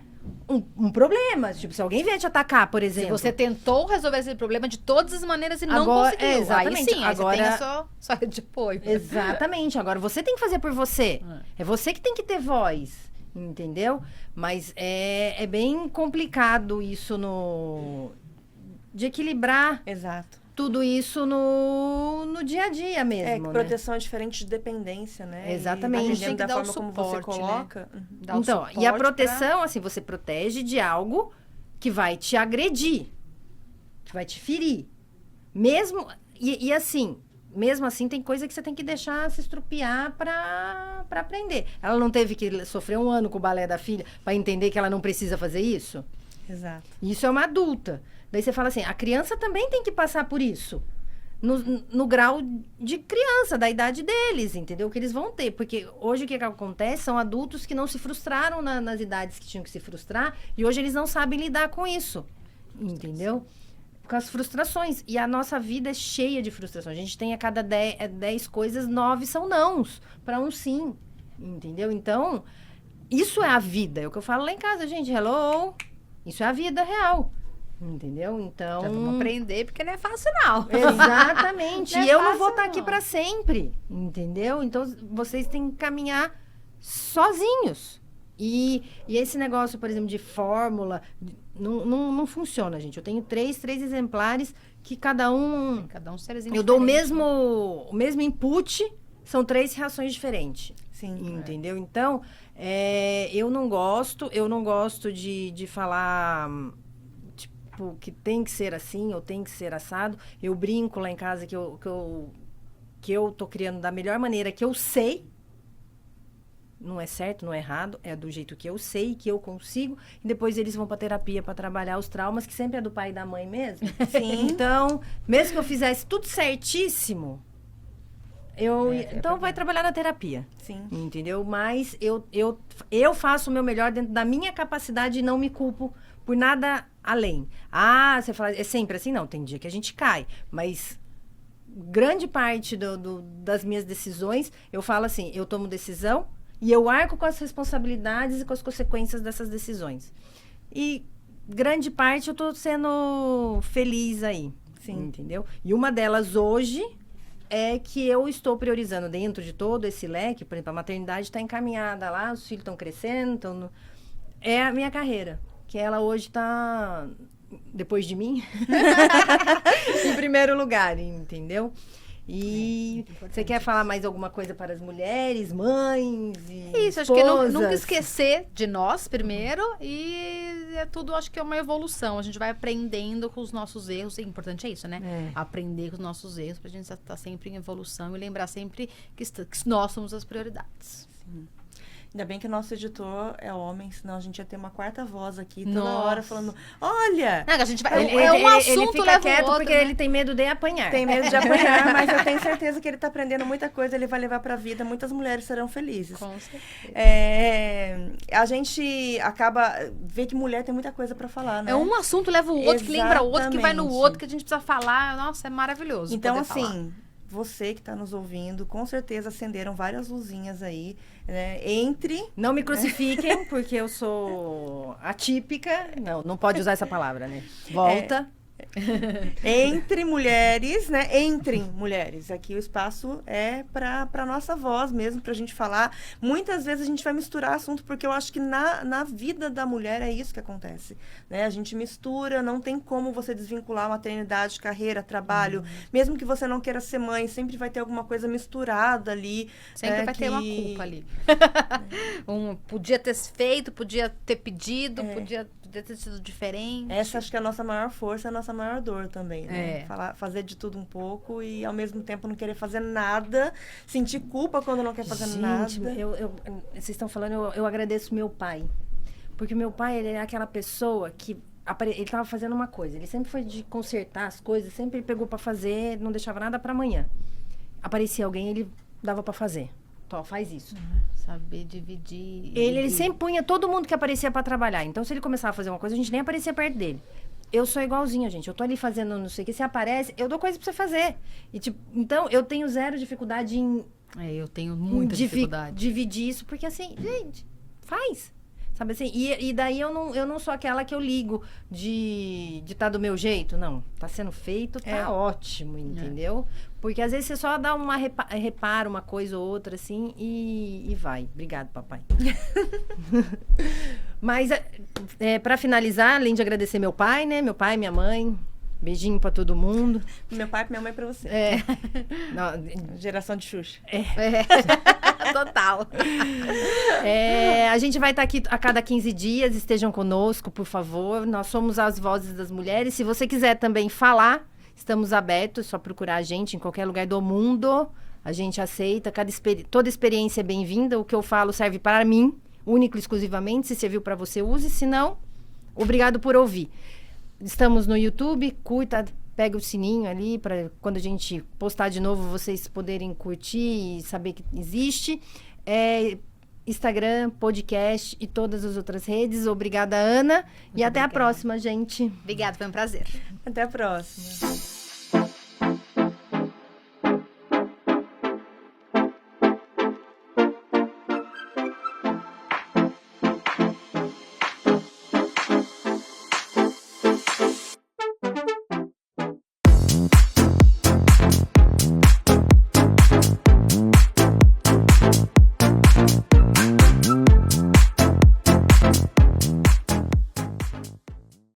[SPEAKER 1] um problema. Tipo, se alguém vier te atacar, por exemplo.
[SPEAKER 3] Se você tentou resolver esse problema de todas as maneiras e não conseguiu.
[SPEAKER 1] Exatamente.
[SPEAKER 3] Aí sim, aí você tem a sua rede de apoio.
[SPEAKER 1] Exatamente. Agora, você tem que fazer por você. É você que tem que ter voz. Entendeu? Mas é bem complicado isso de equilibrar.
[SPEAKER 2] Exato.
[SPEAKER 1] Tudo isso no dia a dia mesmo,
[SPEAKER 2] proteção é diferente de dependência, né?
[SPEAKER 1] Exatamente.
[SPEAKER 3] A gente tem que dar o
[SPEAKER 2] forma
[SPEAKER 3] suporte,
[SPEAKER 2] como você coloca.
[SPEAKER 3] né?
[SPEAKER 1] Então, e a proteção, assim, você protege de algo que vai te agredir, que vai te ferir. Mesmo assim, tem coisa que você tem que deixar se estrupiar pra aprender. Ela não teve que sofrer 1 ano com o balé da filha pra entender que ela não precisa fazer isso?
[SPEAKER 2] Exato.
[SPEAKER 1] Isso é uma adulta. Daí você fala assim, a criança também tem que passar por isso. No grau de criança, da idade deles, entendeu? Que eles vão ter. Porque hoje o que acontece são adultos que não se frustraram nas idades que tinham que se frustrar. E hoje eles não sabem lidar com isso. Entendeu? Com as frustrações. E a nossa vida é cheia de frustrações. A gente tem a cada 10 coisas, 9 são nãos. Para um sim. Entendeu? Então, isso é a vida. É o que eu falo lá em casa, gente. Hello! Isso é a vida real. Entendeu? Então...
[SPEAKER 3] Já vamos aprender, porque não é fácil, não.
[SPEAKER 1] Exatamente. E eu não vou estar aqui para sempre. Entendeu? Então, vocês têm que caminhar sozinhos. E esse negócio, por exemplo, de fórmula, não funciona, gente. Eu tenho três exemplares que cada um
[SPEAKER 3] serizinho
[SPEAKER 1] eu dou o mesmo input, são 3 reações diferentes.
[SPEAKER 2] Sim.
[SPEAKER 1] Entendeu? Então, eu não gosto de falar... que tem que ser assim, ou tem que ser assado. Eu brinco lá em casa que eu tô criando da melhor maneira que eu sei. Não é certo, não é errado. É do jeito que eu sei, que eu consigo. E depois eles vão pra terapia para trabalhar os traumas, que sempre é do pai e da mãe mesmo.
[SPEAKER 2] Sim.
[SPEAKER 1] Então, mesmo que eu fizesse tudo certíssimo, então vai trabalhar na terapia.
[SPEAKER 2] Sim.
[SPEAKER 1] Entendeu? Mas eu faço o meu melhor dentro da minha capacidade e não me culpo por nada além. Você fala, é sempre assim? Não, tem dia que a gente cai. Mas grande parte das minhas decisões, eu falo assim, eu tomo decisão e eu arco com as responsabilidades e com as consequências dessas decisões. E grande parte eu tô sendo feliz aí.
[SPEAKER 2] Sim.
[SPEAKER 1] Entendeu? E uma delas hoje é que eu estou priorizando dentro de todo esse leque, por exemplo, a maternidade está encaminhada lá, os filhos estão crescendo, é a minha carreira, que ela hoje está, depois de mim, em primeiro lugar, entendeu? E você quer falar mais alguma coisa para as mulheres, mães e
[SPEAKER 3] Isso, acho que
[SPEAKER 1] esposas?
[SPEAKER 3] nunca esquecer de nós primeiro, e é tudo, acho que é uma evolução. A gente vai aprendendo com os nossos erros. O importante é isso, né? Aprender com os nossos erros pra gente estar sempre em evolução e lembrar sempre que nós somos as prioridades.
[SPEAKER 2] Sim. Ainda bem que o nosso editor é homem, senão a gente ia ter uma quarta voz aqui toda
[SPEAKER 3] Nossa.
[SPEAKER 2] hora falando, olha...
[SPEAKER 3] Não, a gente vai,
[SPEAKER 1] Ele,
[SPEAKER 3] um assunto
[SPEAKER 1] ele fica
[SPEAKER 3] leva o
[SPEAKER 1] quieto
[SPEAKER 3] outro,
[SPEAKER 1] porque
[SPEAKER 3] né?
[SPEAKER 1] ele tem medo de apanhar.
[SPEAKER 2] Tem medo de apanhar, mas eu tenho certeza que ele está aprendendo muita coisa, ele vai levar para a vida, muitas mulheres serão felizes.
[SPEAKER 3] Com certeza.
[SPEAKER 2] A gente acaba vê que mulher tem muita coisa para falar, né?
[SPEAKER 3] É um assunto leva o outro, que lembra o outro, que vai no
[SPEAKER 2] Exatamente.
[SPEAKER 3] outro, que a gente precisa falar. Nossa, é maravilhoso.
[SPEAKER 2] Então,
[SPEAKER 3] poder falar.
[SPEAKER 2] assim, você que está nos ouvindo, com certeza acenderam várias luzinhas aí, né? Entre...
[SPEAKER 1] Não me crucifiquem, porque eu sou atípica. Não pode usar essa palavra, né? Volta.
[SPEAKER 2] Entre mulheres, né? Entre mulheres. Aqui o espaço é para nossa voz mesmo, pra gente falar. Muitas vezes a gente vai misturar assunto, porque eu acho que na vida da mulher é isso que acontece, né? A gente mistura, não tem como você desvincular maternidade, carreira, trabalho. Mesmo que você não queira ser mãe, sempre vai ter alguma coisa misturada ali.
[SPEAKER 3] Sempre vai ter uma culpa ali. Podia ter feito, podia ter pedido, podia ter sido diferente.
[SPEAKER 2] Essa acho que é a nossa maior força, a nossa maior dor também, né?
[SPEAKER 3] É.
[SPEAKER 2] Fazer de tudo um pouco e ao mesmo tempo não querer fazer nada, sentir culpa quando não quer fazer nada.
[SPEAKER 1] Vocês estão falando, eu agradeço meu pai. Porque meu pai, ele é aquela pessoa que ele estava fazendo uma coisa. Ele sempre foi de consertar as coisas, sempre ele pegou para fazer, não deixava nada para amanhã. Aparecia alguém, ele dava para fazer. Tó, faz isso.
[SPEAKER 3] Saber dividir.
[SPEAKER 1] Ele sempre punha todo mundo que aparecia para trabalhar. Então, se ele começava a fazer uma coisa, a gente nem aparecia perto dele. Eu sou igualzinha, gente. Eu tô ali fazendo não sei o que. Você aparece, eu dou coisa pra você fazer. E, tipo, então, eu tenho zero dificuldade em...
[SPEAKER 3] Eu tenho muita dificuldade.
[SPEAKER 1] Dividir isso, porque assim, gente, faz. Sabe assim? E daí eu não sou aquela que eu ligo de tá do meu jeito. Não, tá sendo feito, tá ótimo, entendeu? Porque às vezes você só dá uma repara uma coisa ou outra, assim, e vai. Obrigado, papai. Mas, pra finalizar, além de agradecer meu pai, né? Meu pai, minha mãe. Beijinho pra todo mundo.
[SPEAKER 2] Meu pai e minha mãe pra você. Geração de Xuxa.
[SPEAKER 3] Total.
[SPEAKER 1] A gente vai estar aqui a cada 15 dias. Estejam conosco, por favor. Nós somos as vozes das mulheres. Se você quiser também falar, estamos abertos. É só procurar a gente em qualquer lugar do mundo. A gente aceita. Toda experiência é bem-vinda. O que eu falo serve para mim, único e exclusivamente. Se serviu para você, use. Se não, obrigado por ouvir. Estamos no YouTube, curta, pega o sininho ali para quando a gente postar de novo vocês poderem curtir e saber que existe. Instagram, podcast e todas as outras redes. Obrigada, Ana. E até a próxima, gente.
[SPEAKER 3] Obrigada, foi um prazer.
[SPEAKER 2] Até a próxima.